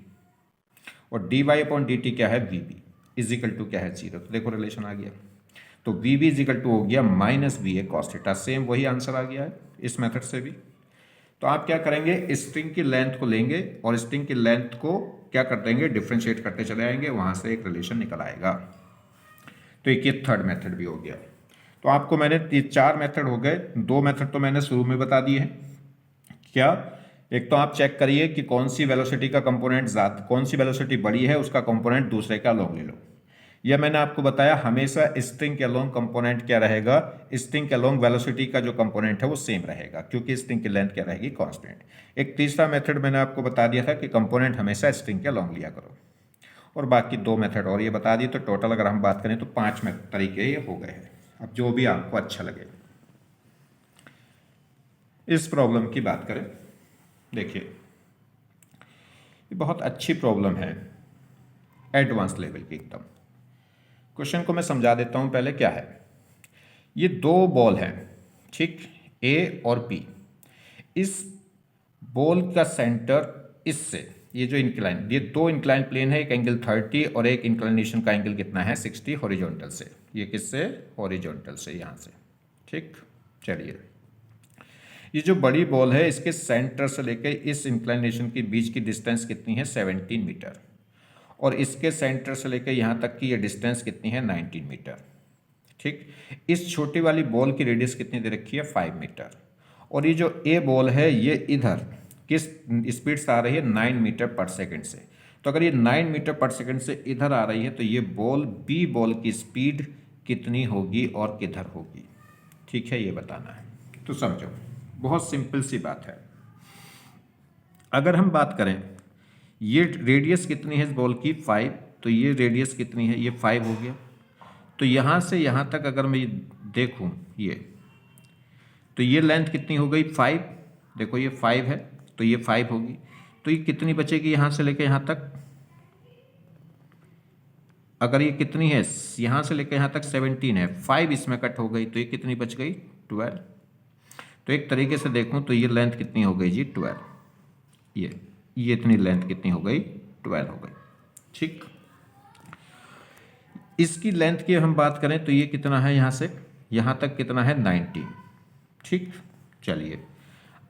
और D Y upon D T क्या है, V B is equal to क्या है, 0। तो देखो रिलेशन आ गया, तो V B is equal to हो गया minus V A cos theta. Same वही आंसर आ गया है इस मेथड से भी। तो आप क्या करेंगे, स्ट्रिंग की लेंथ को लेंगे और स्ट्रिंग की लेंथ को क्या कर देंगे, डिफ्रेंशिएट करते चले आएंगे, वहां से एक रिलेशन निकल आएगा। तो एक ये थर्ड मेथड भी हो गया। तो आपको मैंने ये 4 मेथड हो गए, 2 मेथड तो मैंने शुरू में बता दिए हैं। क्या, एक तो आप चेक करिए कि कौन सी वेलोसिटी का कंपोनेंट ज्यादा, कौन सी वेलोसिटी बड़ी है उसका कंपोनेंट दूसरे का लॉन्ग ले लो। यह मैंने आपको बताया, हमेशा स्ट्रिंग के अलोंग कंपोनेंट क्या रहेगा, स्ट्रिंग के अलोंग वेलोसिटी का जो कंपोनेंट है वो सेम रहेगा, क्योंकि स्ट्रिंग की लेंथ क्या रहेगी, कांस्टेंट। एक तीसरा मेथड मैंने आपको बता दिया था कि कंपोनेंट हमेशा स्ट्रिंग के अलोंग लिया करो, और बाकी 2 मेथड और ये बता दिए। तो टोटल अगर हम बात करें तो 5 तरीके ये हो गए हैं। अब जो भी आपको अच्छा लगे। इस प्रॉब्लम की बात करें, देखिए ये बहुत अच्छी प्रॉब्लम है, एडवांस लेवल की एकदम। क्वेश्चन को मैं समझा देता हूं पहले क्या है। ये 2 बॉल हैं, ठीक, ए और बी। इस बॉल का सेंटर इससे, ये जो इंक्लाइन, ये 2 इंक्लाइन प्लेन है, एक एंगल 30 और एक इंक्लिनेशन का एंगल कितना है, 60 हॉरिजॉन्टल से। ये किससे, हॉरिजॉन्टल से, यहाँ से, ठीक। चलिए, ये जो बड़ी बॉल है इसके सेंटर से लेकर इस इंक्लिनेशन के बीच की डिस्टेंस कितनी है, 17 मीटर, और इसके सेंटर से लेकर यहाँ तक की ये डिस्टेंस कितनी है, 19 मीटर, ठीक। इस छोटी वाली बॉल की रेडियस कितनी दे रखी है, 5 मीटर, और ये जो ए बॉल है ये इधर किस स्पीड से आ रही है, 9 मीटर पर सेकंड से। तो अगर ये 9 मीटर पर सेकंड से इधर आ रही है, तो ये बॉल बी बॉल की स्पीड कितनी होगी और किधर होगी, ठीक है, ये बताना है। तो समझो, बहुत सिंपल सी बात है। अगर हम बात करें, ये रेडियस कितनी है इस बॉल की, 5, तो ये रेडियस कितनी है, ये 5 हो गया। तो यहाँ से यहाँ तक अगर मैं देखूँ ये, तो ये लेंथ कितनी हो गई, 5। देखो ये 5 है, तो ये 5 होगी, तो ये कितनी बचेगी यहाँ से लेकर यहाँ तक, अगर ये कितनी है, यहाँ से लेकर यहाँ तक 17 है, 5 इसमें कट हो गई, तो ये कितनी बच गई, 12। तो एक तरीके से देखूँ तो ये लेंथ कितनी हो गई जी, 12। ये इतनी लेंथ कितनी हो गई, 12 हो गई, ठीक। इसकी लेंथ की हम बात करें तो ये कितना है, यहाँ से यहाँ तक कितना है 19। ठीक, चलिए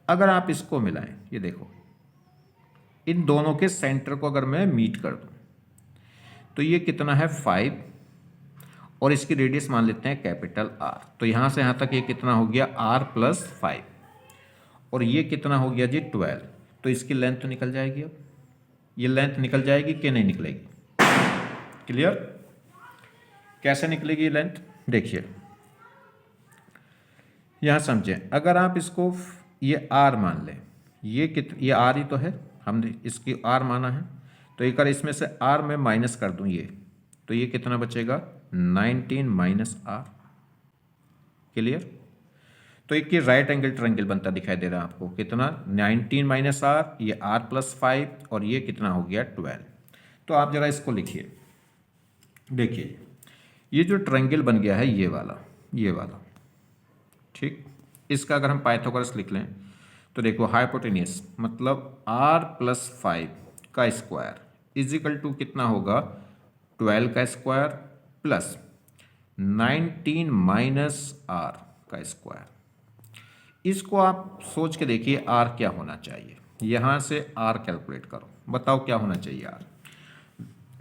अगर आप इसको मिलाएं, ये देखो इन दोनों के सेंटर को अगर मैं मीट कर दूं तो ये कितना है 5 और इसकी रेडियस मान लेते हैं कैपिटल आर। तो यहाँ से यहाँ तक ये कितना हो गया r+5 और ये कितना हो गया जी 12। तो इसकी लेंथ तो निकल जाएगी। अब ये लेंथ निकल जाएगी कि नहीं निकलेगी? क्लियर? कैसे निकलेगी ये लेंथ? देखिए यहाँ समझें, अगर आप इसको ये r मान लें, ये r ही तो है, हमने इसकी r माना है, तो एक बार इसमें से r में माइनस कर दूं ये, तो ये कितना बचेगा 19 माइनस r। क्लियर? तो एक ये राइट एंगल ट्रायंगल बनता दिखाई दे रहा है आपको, कितना 19 माइनस r, ये r+5 और ये कितना हो गया 12। तो आप जरा इसको लिखिए, देखिए ये जो ट्रायंगल बन गया है ये वाला, ठीक, इसका अगर हम पाइथागोरस लिख लें तो देखो हाइपोटेन्यूस मतलब r+5 का स्क्वायर इजिकल टू कितना होगा 12 का स्क्वायर प्लस 19 माइनस r का स्क्वायर। इसको आप सोच के देखिए r क्या होना चाहिए, यहाँ से r कैलकुलेट करो, बताओ क्या होना चाहिए r।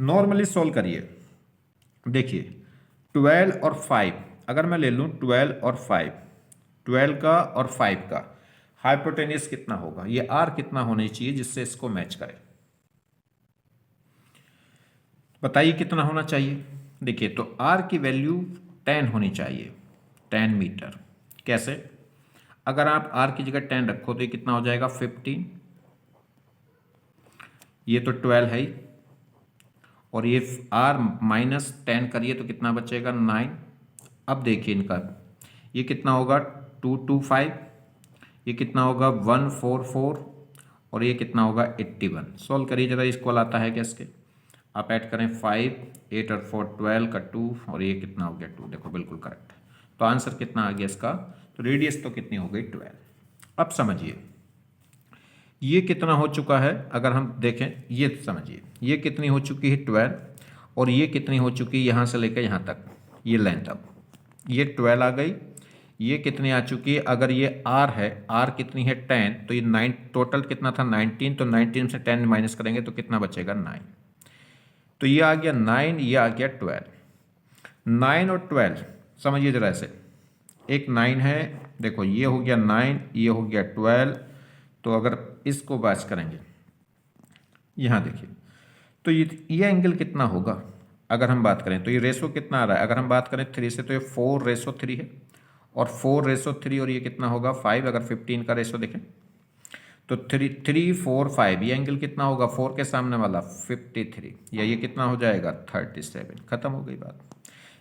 नॉर्मली सोल्व करिए, देखिए 12 और 5 अगर मैं ले लूँ 12 और 5, 12 का और 5 का हाइपोटेन्यूस कितना होगा, ये r कितना होना चाहिए जिससे इसको मैच करे, बताइए कितना होना चाहिए। देखिए तो r की वैल्यू 10 होनी चाहिए, 10 मीटर। कैसे? अगर आप r की जगह 10 रखो तो ये कितना हो जाएगा 15, ये तो 12 है ही, और ये r-10 करिए तो कितना बचेगा 9। अब देखिए इनका ये कितना होगा 225, ये कितना होगा 144 और ये कितना होगा 81। सॉल्व करिए जरा, इसको आता है क्या इसके, आप ऐड करें 5, 8 और 4 12 का 2 और ये कितना हो गया 2, देखो बिल्कुल करेक्ट। तो आंसर कितना आ गया इसका, तो रेडियस तो कितनी हो गई 12। अब समझिए ये कितना हो चुका है, अगर हम देखें ये समझिए ये कितनी हो चुकी है 12 और ये कितनी हो चुकी है यहाँ से लेकर यहाँ तक ये लेंथ। अब ये 12 आ गई, ये कितनी आ चुकी है, अगर ये r है, r कितनी है 10, तो ये 9 टोटल कितना था 19, तो 19 से 10 माइनस करेंगे तो कितना बचेगा 9। तो ये आ गया 9, ये आ गया 12। 9 और 12 समझिए जरा ऐसे, एक 9 है, देखो ये हो गया 9, ये हो गया 12, तो अगर इसको बात करेंगे यहाँ देखिए तो ये एंगल कितना होगा, अगर हम बात करें तो ये रेशो कितना आ रहा है, अगर हम बात करें 3 से तो ये 4:3 है, और 4:3 और ये कितना होगा 5। अगर 15 का रेशो देखें तो 3 4 5, ये एंगल कितना होगा 4 के सामने वाला 53, या ये कितना हो जाएगा 37। खत्म हो गई बात।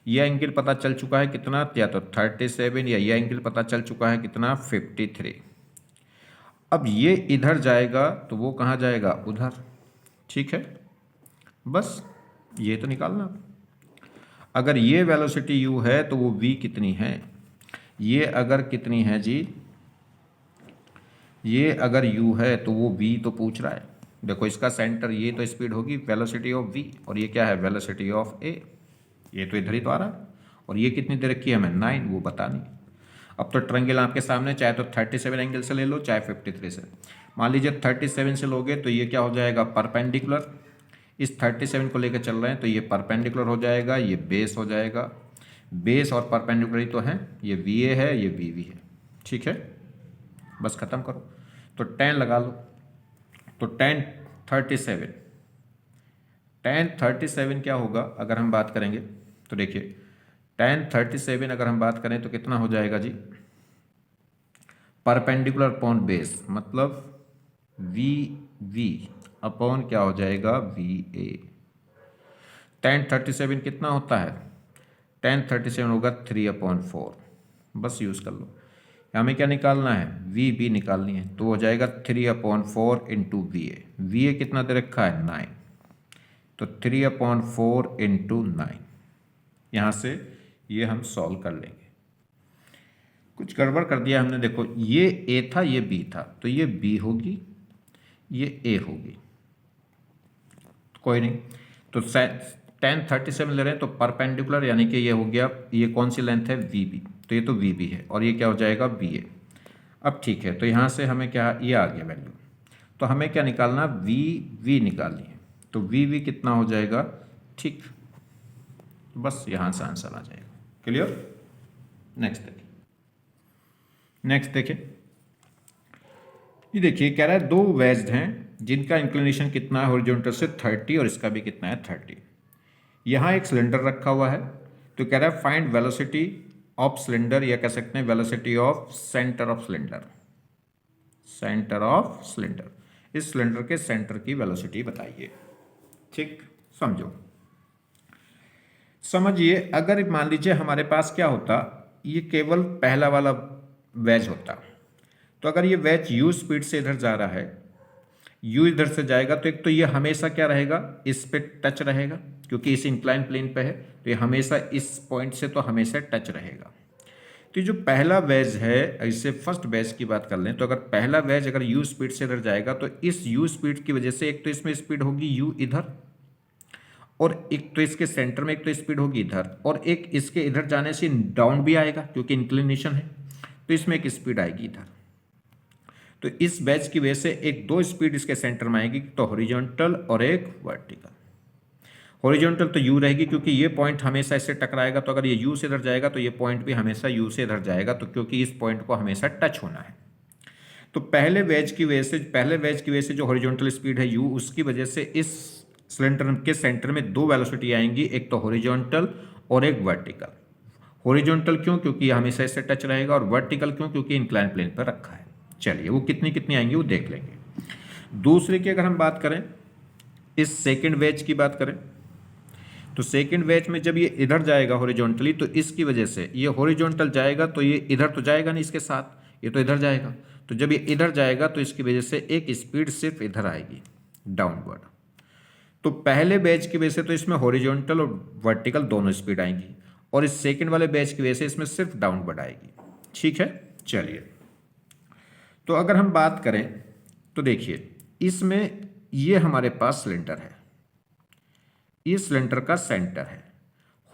ये एंगल पता चल चुका है कितना, या तो 37, या ये एंगल पता चल चुका है कितना 53। अब ये इधर जाएगा तो वो कहाँ जाएगा उधर, ठीक है, बस ये तो निकालना। अगर ये वेलोसिटी u है तो वो v कितनी है, ये अगर कितनी है जी, ये अगर u है तो वो v तो पूछ रहा है, देखो इसका सेंटर, ये तो स्पीड होगी वेलोसिटी ऑफ v, और ये क्या है वेलोसिटी ऑफ a, ये तो इधर ही तो आ रहा है, और ये कितनी दे रखी है हमें 9, वो बता नहीं। अब तो ट्रायंगल आपके सामने, चाहे तो 37 एंगल से ले लो चाहे 53 से। मान लीजिए 37 से लोगे तो ये क्या हो जाएगा परपेंडिकुलर, इस 37 को लेकर चल रहे हैं तो ये परपेंडिकुलर हो जाएगा, ये बेस हो जाएगा, बेस और परपेंडिकुलर ही तो है, ये VA है ये VB है, ठीक है, बस खत्म करो। तो 10 लगा लो, तो 1037 क्या होगा अगर हम बात करेंगे तो देखिए 1037 अगर हम बात करें तो कितना हो जाएगा जी, परपेंडिकुलर अपॉन बेस मतलब VV अपॉन क्या हो जाएगा VA। 1037 कितना होता है, 1037 होगा 3/4, बस यूज़ कर लो। हमें क्या निकालना है VB निकालनी है, तो हो जाएगा 3/4 इंटू VA। VA कितना दे रखा है 9, तो 3/4 इंटू 9, यहाँ से ये हम सॉल्व कर लेंगे। कुछ गड़बड़ कर दिया हमने, देखो ये A था ये B था, तो ये B होगी ये A होगी, कोई नहीं, तो 1037 ले रहे हैं तो परपेंडिकुलर, यानी कि ये हो गया, ये कौन सी लेंथ है, वी बी, तो ये तो वी बी है और ये क्या हो जाएगा, बी ए। अब ठीक है, तो यहाँ से हमें क्या, ये आ गया वैल्यू, तो हमें क्या निकालना, वी वी निकालनी है, तो वी वी कितना हो जाएगा, ठीक, बस यहाँ से आंसर आ जाएगा। क्लियर। नेक्स्ट देखिए, नेक्स्ट देखिए, ये देखिए कह रहा है दो वेज्ड हैं जिनका इंक्लिनेशन कितना है हॉरिजॉन्टल से 30 और इसका भी कितना है 30। यहाँ एक सिलेंडर रखा हुआ है, तो कह रहा है फाइंड वेलोसिटी ऑफ सिलेंडर, या कह सकते हैं velocity of centre of cylinder, centre of cylinder, इस सिलेंडर के सेंटर की वेलोसिटी बताइए। ठीक, समझो, समझिए, अगर मान लीजिए हमारे पास क्या होता, ये केवल पहला वाला वेज होता, तो अगर ये वेज u स्पीड से इधर जा रहा है, u इधर से जाएगा, तो एक तो ये हमेशा क्या रहेगा, इस पे टच रहेगा, क्योंकि इस इंक्लाइन प्लेन पे है, तो ये हमेशा इस पॉइंट से तो हमेशा टच रहेगा। तो जो पहला वेज है, इससे फर्स्ट वेज की बात कर लें, तो अगर पहला वेज अगर u स्पीड से इधर जाएगा, तो इस u स्पीड की वजह से एक तो इसमें स्पीड होगी u इधर, और एक तो इसके सेंटर में एक तो स्पीड होगी इधर, और एक इसके इधर जाने से डाउन भी आएगा क्योंकि इंक्लिनेशन है, तो इसमें एक स्पीड आएगी इधर। तो इस बैच की वजह से एक दो स्पीड इसके सेंटर में आएगी, तो हॉरिजॉन्टल और एक वर्टिकल। हॉरिजॉन्टल तो यू रहेगी क्योंकि ये पॉइंट हमेशा इससे टकराएगा, तो अगर ये यू से इधर जाएगा तो ये पॉइंट भी हमेशा यू से इधर जाएगा, तो क्योंकि इस पॉइंट को हमेशा टच होना है। तो पहले वेज की वजह से जो हॉरिजॉन्टल स्पीड है यू, उसकी वजह से इस सिलेंडर के सेंटर में दो वेलोसिटी आएंगी, एक तो हॉरिजॉन्टल और एक वर्टिकल। हॉरिजॉन्टल क्यों, क्योंकि ये हमेशा इससे टच रहेगा, और वर्टिकल क्यों, क्योंकि इंक्लाइन प्लेन पर रखा है। चलिए वो कितनी कितनी आएंगी वो देख लेंगे। दूसरे की अगर हम बात करें, इस सेकंड वेज की बात करें, तो सेकंड वेज में जब ये इधर जाएगा हॉरिजॉन्टली, तो इसकी वजह से ये हॉरिजॉन्टल जाएगा, तो ये इधर तो जाएगा नहीं इसके साथ, ये तो इधर जाएगा, तो जब ये इधर जाएगा तो इसकी वजह से एक स्पीड सिर्फ इधर आएगी, डाउनवर्ड। तो पहले बैच की वजह से तो इसमें हॉरिजॉन्टल और वर्टिकल दोनों स्पीड आएंगी, और इस सेकंड वाले बैच की वजह से इसमें सिर्फ डाउनवर्ड आएगी। ठीक है, चलिए, तो अगर हम बात करें तो देखिए, इसमें ये हमारे पास सिलेंडर है, इस सिलेंडर का सेंटर है,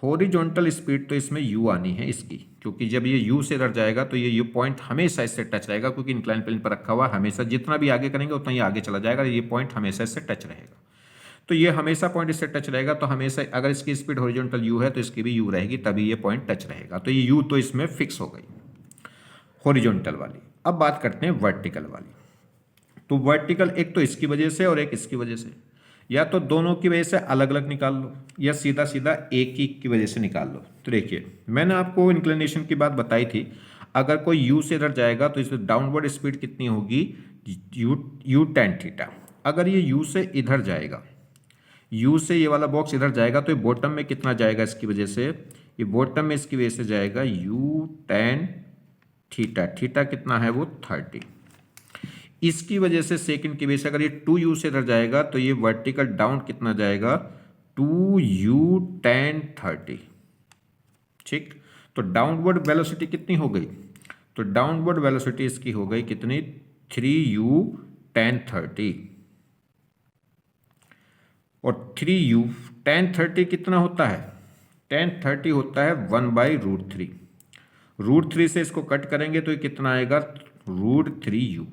हॉरिजॉन्टल स्पीड तो इसमें u आनी है इसकी, क्योंकि जब ये u से इधर जाएगा तो ये पॉइंट हमेशा इससे टच रहेगा, क्योंकि इंक्लाइन प्लेन पर रखा हुआ, हमेशा जितना भी आगे करेंगे उतना ही आगे चला जाएगा, ये पॉइंट हमेशा इससे टच रहेगा। तो ये हमेशा पॉइंट इससे टच रहेगा, तो हमेशा अगर इसकी स्पीड हॉरिजॉन्टल u है तो इसकी भी u रहेगी, तभी ये पॉइंट टच रहेगा। तो ये u तो इसमें फिक्स हो गई हॉरिजॉन्टल वाली। अब बात करते हैं वर्टिकल वाली। तो वर्टिकल एक तो इसकी वजह से और एक इसकी वजह से, या तो दोनों की वजह से अलग अलग निकाल लो, या सीधा सीधा एक ही की वजह से निकाल लो। तो देखिए, मैंने आपको इंक्लिनेशन की बात बताई थी, अगर कोई u से इधर जाएगा तो इसमें डाउनवर्ड स्पीड कितनी होगी, u tan थीटा। अगर ये u से इधर जाएगा, u से ये वाला बॉक्स इधर जाएगा, तो ये बॉटम में कितना जाएगा इसकी वजह से, ये बॉटम में इसकी वजह से जाएगा u tan थीटा। थीटा कितना है वो 30। इसकी वजह से सेकंड की वजह से अगर ये 2u से इधर जाएगा, तो ये वर्टिकल डाउन कितना जाएगा, 2u tan 30। ठीक, तो डाउनवर्ड वेलोसिटी कितनी हो गई, तो डाउनवर्ड वेलोसिटी इसकी हो गई कितनी, 3u tan 30। और 3u tan 30 कितना होता है, tan 30 होता है 1/√3। √3 से इसको कट करेंगे तो ये कितना आएगा, √3u।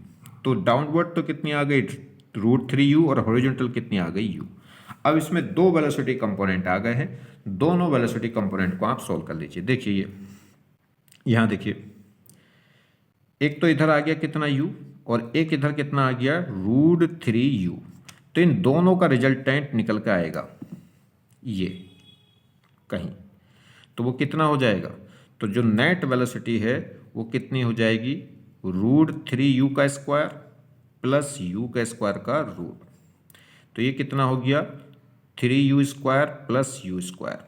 तो डाउनवर्ड तो कितनी आ गई, √3u, और हॉरिजॉन्टल कितनी आ गई, u। अब इसमें दो वेलोसिटी कंपोनेंट आ गए हैं, दोनों वेलोसिटी कंपोनेंट को आप सोल्व कर लीजिए। देखिए ये यहाँ देखिए, एक तो इधर आ गया कितना u, और एक इधर कितना आ गया, √3u। तो इन दोनों का रिजल्टेंट निकल के आएगा ये कहीं, तो वो कितना हो जाएगा, तो जो नेट वेलोसिटी है वो कितनी हो जाएगी, √3u का स्क्वायर प्लस u का स्क्वायर का रूट। तो ये कितना हो गया, 3u square plus u square.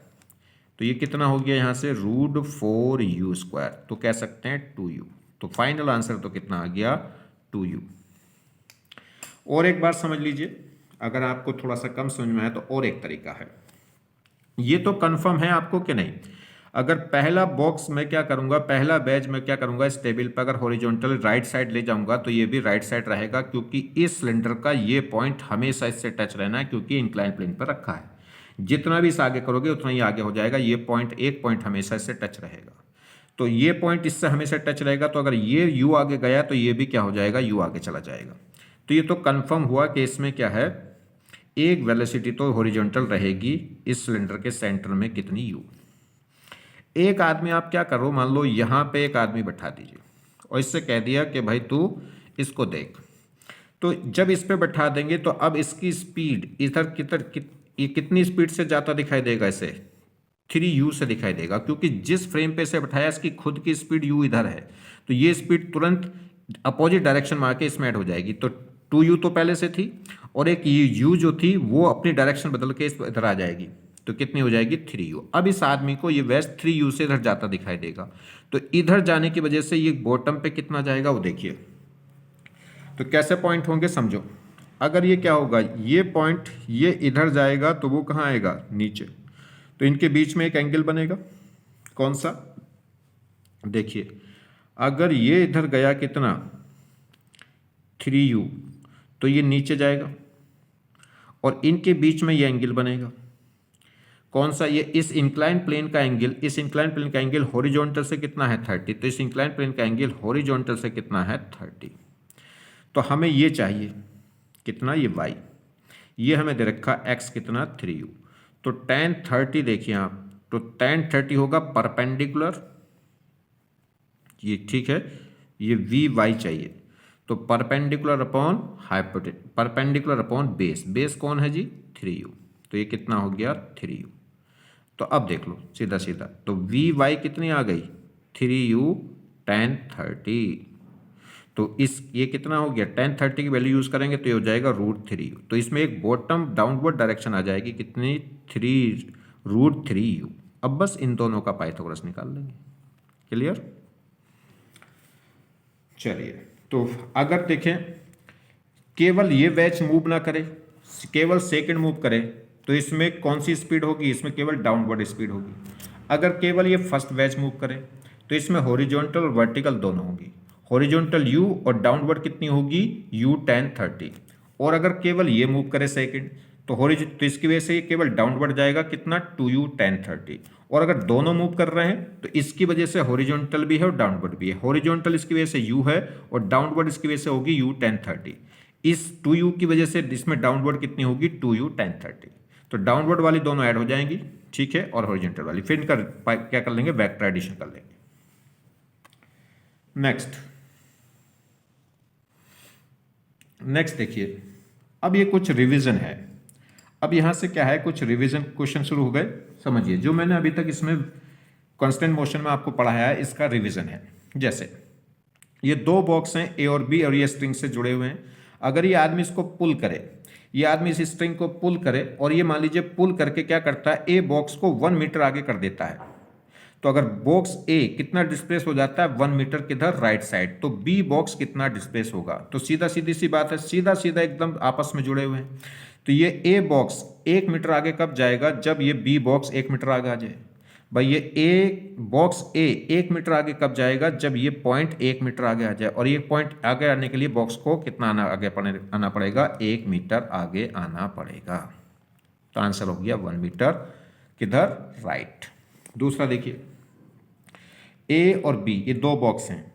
तो ये कितना हो गया यहाँ से, √4u स्क्वायर। तो कह सकते हैं 2u। तो फाइनल आंसर तो कितना आ गया, 2u। और एक बार समझ लीजिए, अगर आपको थोड़ा सा कम समझ में आया तो और एक तरीका है। ये तो कंफर्म है आपको कि नहीं, अगर पहला बॉक्स में क्या करूंगा, पहला बैच में क्या करूंगा, इस टेबल पर अगर हॉरिजॉन्टल राइट साइड ले जाऊंगा तो ये भी राइट साइड रहेगा, क्योंकि इस सिलेंडर का ये पॉइंट हमेशा इससे टच रहना है, क्योंकि इंक्लाइन प्लेन पर रखा है। जितना भी इस आगे करोगे उतना ही आगे हो जाएगा। ये पॉइंट, एक पॉइंट हमेशा इससे टच रहेगा, तो ये पॉइंट इससे हमेशा टच रहेगा, तो अगर ये यू आगे गया तो ये भी क्या हो जाएगा, यू आगे चला जाएगा। तो ये तो कंफर्म हुआ कि इसमें क्या है, एक वेलोसिटी तो हॉरिजॉन्टल रहेगी इस सिलेंडर के सेंटर में, कितनी यू। एक आदमी आप क्या करो, मान लो यहाँ पे एक आदमी बैठा दीजिए और इससे कह दिया कि भाई तू इसको देख। तो जब इस पे बैठा देंगे तो अब इसकी स्पीड इधर ये कितनी स्पीड से जाता दिखाई देगा, इसे 3u से दिखाई देगा, क्योंकि जिस फ्रेम पे इसे बैठाया इसकी खुद की स्पीड u इधर है, तो ये स्पीड तुरंत अपोजिट डायरेक्शन में आके इसमें ऐड हो जाएगी। तो 2u तो पहले से थी और एक ये u जो थी वो अपनी डायरेक्शन बदल के इधर आ जाएगी, तो कितनी हो जाएगी, 3u। अब इस आदमी को ये वेस्ट 3u से इधर जाता दिखाई देगा, तो इधर जाने की वजह से ये बॉटम पे कितना जाएगा वो देखिए। तो कैसे पॉइंट होंगे समझो, अगर ये क्या होगा, ये पॉइंट ये इधर जाएगा तो वो कहाँ आएगा, नीचे, तो इनके बीच में एक एंगल बनेगा, कौन सा, देखिए अगर ये इधर गया कितना 3u, तो ये नीचे जाएगा और इनके बीच में ये एंगल बनेगा, कौन सा, ये इस इंक्लाइन प्लेन का एंगल, इस इंक्लाइन प्लेन का एंगल हॉरिजॉन्टल से कितना है 30, तो इस इंक्लाइन प्लेन का एंगल हॉरिजॉन्टल से कितना है 30। तो हमें ये चाहिए कितना, ये y, ये हमें दे रखा x कितना 3u, तो tan 30 देखिए आप, तो tan 30 होगा परपेंडिकुलर, ये ठीक है, ये vy चाहिए, तो perpendicular upon hypotenuse, perpendicular upon base, base कौन है जी 3u, तो ये कितना हो गया 3u। तो अब देख लो सीधा सीधा, तो vy कितनी आ गई 3u tan 30, तो इस ये कितना हो गया, tan 30 की वैल्यू यूज करेंगे तो ये हो जाएगा √3u, तो इसमें एक बॉटम डाउनवर्ड डायरेक्शन आ जाएगी, कितनी 3√3u। अब बस इन दोनों का पाइथागोरस निकाल लेंगे, क्लियर। चलिए, तो अगर देखें केवल ये वेज मूव ना करे, केवल सेकंड मूव करे, तो इसमें कौन सी स्पीड होगी, इसमें केवल डाउनवर्ड स्पीड होगी। अगर केवल ये फर्स्ट वेज मूव करे तो इसमें हॉरिजॉन्टल और वर्टिकल दोनों होगी, हॉरिजॉन्टल u और डाउनवर्ड कितनी होगी u tan 30। और अगर केवल ये मूव करे सेकंड तो इसकी वजह से ये केवल डाउनवर्ड जाएगा, कितना 2u tan 30। और अगर दोनों मूव कर रहे हैं तो इसकी वजह से हॉरिजॉन्टल भी है और डाउनवर्ड भी है, हॉरिजॉन्टल इसकी वजह से u है और डाउनवर्ड इसकी वजह से होगी u tan 30। इस 2u की वजह से इसमें डाउनवर्ड कितनी होगी 2u tan 30, तो डाउनवर्ड वाली दोनों ऐड हो जाएंगी, ठीक है, और हॉरिजॉन्टल वाली, फिर इनका क्या कर लेंगे, वेक्टर एडिशन कर लेंगे। नेक्स्ट देखिए, अब ये कुछ रिवीजन है, अब यहां से क्या है, कुछ रिवीजन क्वेश्चन शुरू हो गए, समझिए जो मैंने अभी तक इसमें कांस्टेंट मोशन में आपको पढ़ाया है इसका रिवीजन है। जैसे ये दो बॉक्स हैं ए और बी और ये स्ट्रिंग से जुड़े हुए हैं, अगर ये आदमी इसको पुल करे, ये आदमी इस स्ट्रिंग को पुल करे और ये मान लीजिए पुल करके क्या करता है, ए बॉक्स को 1 मीटर आगे कर देता है, तो अगर बॉक्स ए कितना डिस्प्लेस हो जाता है 1 मीटर किधर, राइट साइड, तो बी बॉक्स कितना डिस्प्लेस होगा, तो सीधा सीधी सी बात है, सीधा सीधा एकदम आपस में जुड़े हुए हैं। तो ये ए बॉक्स 1 मीटर आगे कब जाएगा, जब ये बी बॉक्स 1 मीटर आगे आ जाए। भाई ये ए बॉक्स ए 1 मीटर आगे कब जाएगा, जब ये पॉइंट 1 मीटर आगे आ जाए, और ये पॉइंट आगे आने के लिए बॉक्स को कितना आना पड़ेगा, 1 मीटर आगे आना पड़ेगा। तो आंसर हो गया 1 मीटर किधर, राइट। दूसरा देखिए, ए और बी ये दो बॉक्स हैं,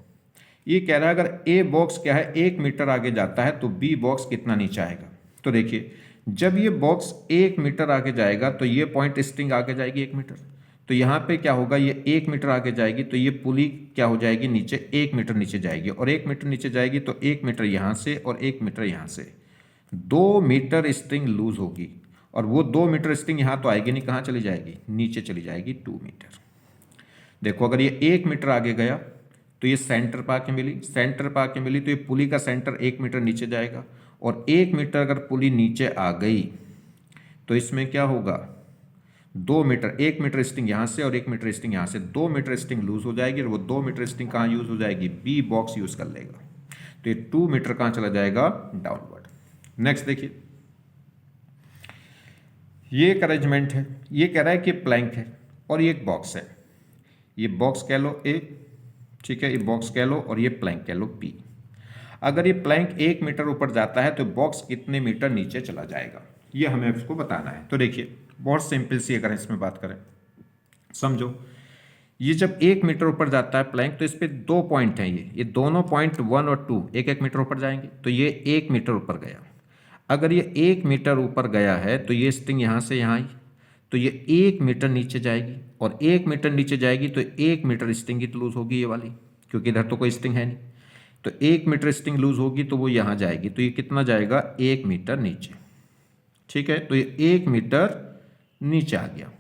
ये कह रहा है अगर ए बॉक्स क्या है 1 मीटर आगे जाता है तो बी बॉक्स कितना नीचे आएगा। तो देखिए जब ये बॉक्स 1 मीटर आगे जाएगा तो ये पॉइंट स्ट्रिंग आगे जाएगी 1 मीटर, तो यहाँ पे क्या होगा, ये 1 मीटर आगे जाएगी तो ये पुली क्या हो जाएगी, नीचे 1 मीटर नीचे जाएगी, और 1 मीटर नीचे जाएगी तो 1 मीटर यहाँ से और 1 मीटर यहाँ से, 2 मीटर स्ट्रिंग लूज होगी, और वो 2 मीटर स्ट्रिंग यहाँ तो आएगी नहीं, कहाँ चली जाएगी, नीचे चली जाएगी 2 मीटर। देखो अगर ये 1 मीटर आगे गया तो ये सेंटर पर आके मिली, सेंटर पर आके मिली तो ये पुली का सेंटर 1 मीटर नीचे जाएगा, और 1 मीटर अगर पुली नीचे आ गई तो इसमें क्या होगा, 2 मीटर, 1 मीटर स्ट्रिंग यहाँ से और 1 मीटर स्ट्रिंग यहाँ से, 2 मीटर स्ट्रिंग लूज हो जाएगी, और वो 2 मीटर स्ट्रिंग कहाँ यूज हो जाएगी, बी बॉक्स यूज कर लेगा, तो ये 2 मीटर कहाँ चला जाएगा, डाउनवर्ड। नेक्स्ट देखिए, ये एक अरेंजमेंट है, ये कह रहा है कि प्लैंक है और ये एक बॉक्स है, ये बॉक्स कह लो ए, ठीक है, ये बॉक्स कह लो और ये प्लैंक कह लो पी। अगर ये प्लैंक 1 मीटर ऊपर जाता है तो बॉक्स कितने मीटर नीचे चला जाएगा, ये हमें इसको बताना है। तो देखिए बहुत सिंपल सी अगर इसमें बात करें, समझो ये जब 1 मीटर ऊपर जाता है प्लैंक तो इस पे 2 पॉइंट हैं, ये दोनों पॉइंट 1 और 2 1 मीटर ऊपर जाएंगे, तो ये 1 मीटर ऊपर गया। अगर ये 1 मीटर ऊपर गया है तो ये स्टिंग यहाँ से यहाँ आई, तो ये 1 मीटर नीचे जाएगी, और 1 मीटर नीचे जाएगी तो 1 मीटर स्टिंग ही तो लूज होगी ये वाली, क्योंकि इधर तो कोई स्टिंग है नहीं। तो 1 मीटर स्टिंग लूज होगी तो वो यहाँ जाएगी, तो ये कितना जाएगा 1 मीटर नीचे। ठीक है, तो ये 1 मीटर नीचे आ गया।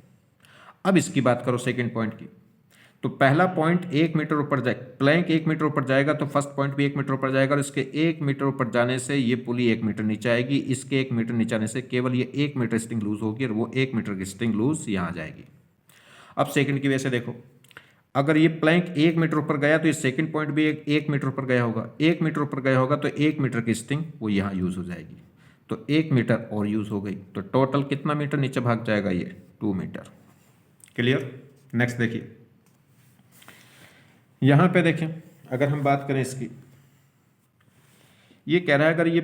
अब इसकी बात करो सेकेंड पॉइंट की, तो पहला पॉइंट 1 मीटर ऊपर जाए, प्लैंक 1 मीटर ऊपर जाएगा तो फर्स्ट पॉइंट भी 1 मीटर ऊपर जाएगा, और इसके 1 मीटर ऊपर जाने से ये पुली 1 मीटर नीचे आएगी, इसके 1 मीटर नीचे आने से केवल ये 1 मीटर स्टिंग लूज होगी और वो 1 मीटर की स्टिंग लूज यहाँ जाएगी। अब सेकंड की वजह से देखो, अगर ये प्लैंक 1 मीटर ऊपर गया तो ये सेकंड पॉइंट भी 1 मीटर ऊपर गया होगा, 1 मीटर ऊपर गया होगा तो 1 मीटर की स्टिंग वो यहाँ यूज हो जाएगी, तो 1 मीटर और यूज हो गई, तो टोटल कितना मीटर नीचे भाग जाएगा ये 2 मीटर। क्लियर। नेक्स्ट देखिए, यहां पे देखें अगर हम बात करें इसकी, ये कह रहा है अगर ये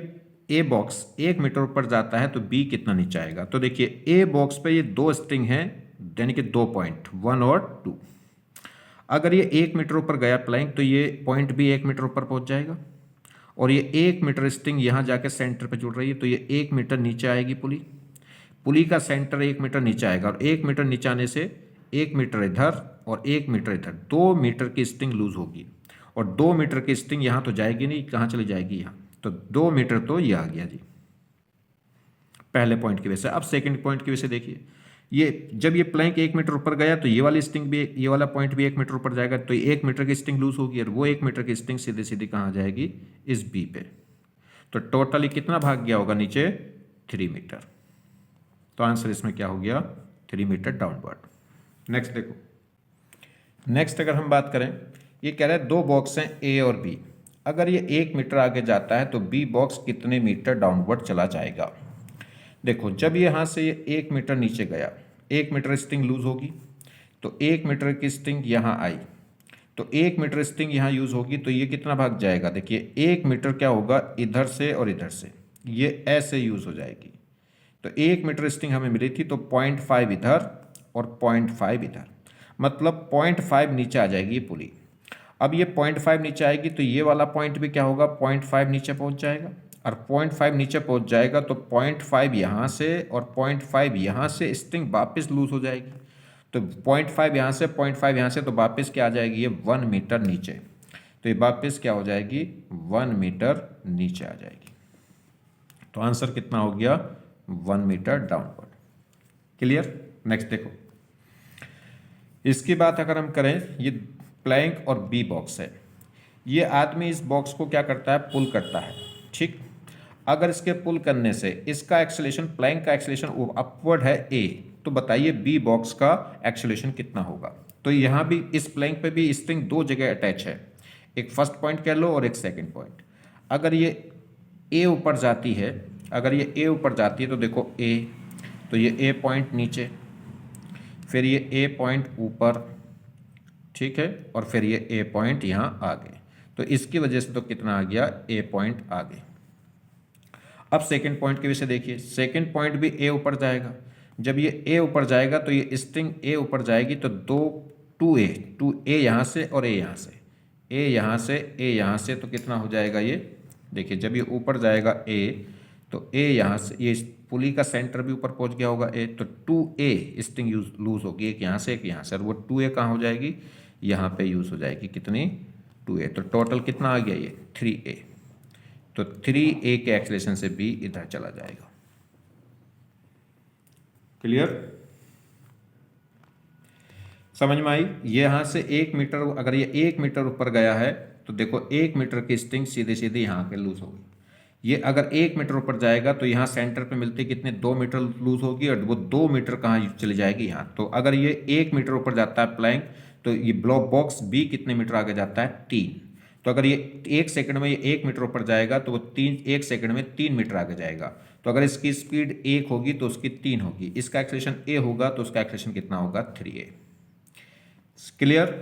ए बॉक्स 1 मीटर ऊपर जाता है तो बी कितना नीचे आएगा। तो देखिए ए बॉक्स पे ये 2 स्ट्रिंग हैं, यानी कि 2 पॉइंट 1 और 2। अगर ये 1 मीटर ऊपर गया प्लैंक तो ये पॉइंट भी 1 मीटर ऊपर पहुंच जाएगा, और ये 1 मीटर स्ट्रिंग यहाँ जाके सेंटर पे जुड़ रही है तो ये 1 मीटर नीचे आएगी पुली, पुली का सेंटर 1 मीटर नीचे आएगा, और 1 मीटर नीचे आने से 1 मीटर इधर और 1 मीटर इधर, 2 मीटर की स्टिंग लूज होगी, और 2 मीटर की स्टिंग यहाँ तो जाएगी नहीं, कहाँ चली जाएगी यहाँ, तो 2 मीटर तो ये आ गया जी पहले पॉइंट की वजह से। अब सेकंड पॉइंट की वजह से देखिए, ये जब ये प्लैंक 1 मीटर ऊपर गया तो ये वाली स्टिंग भी, ये वाला पॉइंट भी 1 मीटर ऊपर जाएगा, तो 1 मीटर की स्टिंग लूज होगी, और वो 1 मीटर की स्टिंग सीधे सीधे कहाँ जाएगी इस बी पे, तो टोटली कितना भाग गया होगा नीचे 3 मीटर। तो आंसर इसमें क्या हो गया 3 मीटर डाउनवर्ड। नेक्स्ट देखो, नेक्स्ट अगर हम बात करें, ये कह रहा है 2 बॉक्स हैं ए और बी, अगर ये 1 मीटर आगे जाता है तो बी बॉक्स कितने मीटर डाउनवर्ड चला जाएगा। देखो जब ये यहाँ से ये 1 मीटर नीचे गया, 1 मीटर स्टिंग लूज होगी, तो 1 मीटर की स्टिंग यहाँ आई, तो 1 मीटर स्टिंग यहाँ यूज होगी, तो ये कितना भाग जाएगा। देखिए 1 मीटर क्या होगा इधर से और इधर से, ये ऐसे यूज हो जाएगी, तो 1 मीटर स्टिंग हमें मिली थी, तो 0.5 इधर और 0.5 इधर, मतलब 0.5 नीचे आ जाएगी ये पुली। अब ये 0.5 नीचे आएगी तो ये वाला पॉइंट भी क्या होगा 0.5 नीचे पहुंच जाएगा, और 0.5 नीचे पहुंच जाएगा तो 0.5 यहाँ से और 0.5 यहाँ से स्टिंग वापस लूज हो जाएगी, तो 0.5 यहाँ से 0.5 यहाँ से, तो वापस क्या आ जाएगी ये 1 मीटर नीचे, तो ये वापस क्या हो जाएगी 1 मीटर नीचे आ जाएगी। तो आंसर कितना हो गया 1 मीटर डाउनवर्ड। क्लियर। नेक्स्ट देखो, इसकी बात अगर हम करें, ये प्लैंक और बी बॉक्स है, ये आदमी इस बॉक्स को क्या करता है पुल करता है, ठीक। अगर इसके पुल करने से इसका एक्सेलेरेशन, प्लैंक का एक्सेलेरेशन अपवर्ड है ए, तो बताइए बी बॉक्स का एक्सेलेरेशन कितना होगा। तो यहाँ भी इस प्लैंक पे भी स्ट्रिंग 2 जगह अटैच है, एक फर्स्ट पॉइंट कह लो और एक सेकेंड पॉइंट। अगर ये ए ऊपर जाती है, अगर ये ए ऊपर जाती है तो देखो ए, तो ये ए पॉइंट नीचे, फिर ये ए पॉइंट ऊपर, ठीक है, और फिर ये ए पॉइंट यहाँ आगे, तो इसकी वजह से तो कितना आ गया ए पॉइंट आगे। अब सेकंड पॉइंट की वजह से देखिए, सेकंड पॉइंट भी ए ऊपर जाएगा, जब ये ए ऊपर जाएगा तो ये स्ट्रिंग ए ऊपर जाएगी, तो 2 ए यहाँ से और ए यहाँ से, ए यहाँ से ए यहाँ से, तो कितना हो जाएगा ये, देखिए जब ये ऊपर जाएगा ए, तो ए यहाँ से, ये पुली का सेंटर भी ऊपर पहुंच गया होगा ए, तो 2a स्ट्रिंग लूज होगी, एक यहाँ से एक यहाँ से, और वो 2a कहाँ हो जाएगी यहाँ पे यूज हो जाएगी, कितनी 2a, तो टोटल कितना आ गया ये 3a, तो 3a के एक्सेलेरेशन से b इधर चला जाएगा। क्लियर, समझ में आई। ये यहाँ से 1 मीटर, अगर ये 1 मीटर ऊपर गया है तो देखो 1 मीटर की स्ट्रिंग सीधे सीधे यहाँ पे लूज होगी, ये अगर 1 मीटर ऊपर जाएगा तो यहाँ सेंटर पे मिलते कितने 2 मीटर लूज होगी, और वो 2 मीटर कहाँ चली जाएगी यहाँ। तो अगर ये 1 मीटर ऊपर जाता है प्लैंक, तो ये ब्लॉक बॉक्स बी कितने मीटर आगे जाता है 3, तो अगर ये 1 सेकंड में ये 1 मीटर ऊपर जाएगा तो वो 1 सेकंड में 3 मीटर आगे जाएगा, तो अगर इसकी स्पीड 1 होगी तो उसकी 3 होगी, इसका एक्सेलेरेशन a होगा तो उसका एक्सेलेरेशन कितना होगा 3a। क्लियर।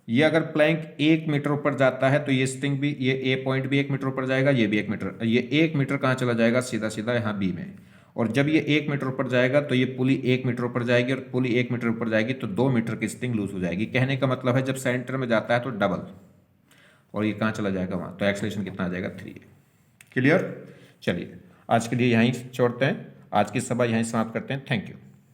ये अगर प्लैंक 1 मीटर ऊपर जाता है तो ये स्ट्रिंग भी, ये ए पॉइंट भी 1 मीटर ऊपर जाएगा, ये भी 1 मीटर, ये 1 मीटर कहाँ चला जाएगा सीधा सीधा यहाँ बी में, और जब ये 1 मीटर ऊपर जाएगा तो ये पुली 1 मीटर ऊपर जाएगी, और पुली 1 मीटर ऊपर जाएगी तो 2 मीटर की स्प्रिंग लूज हो जाएगी। कहने का मतलब है जब सेंटर में जाता है तो डबल, और ये कहाँ चला जाएगा, वहाँ, तो एक्सेलरेशन कितना आ जाएगा, 3 है। क्लियर? चलिए आज के लिए यहीं छोड़ते हैं, आज की सभा यहीं समाप्त करते हैं। Thank you.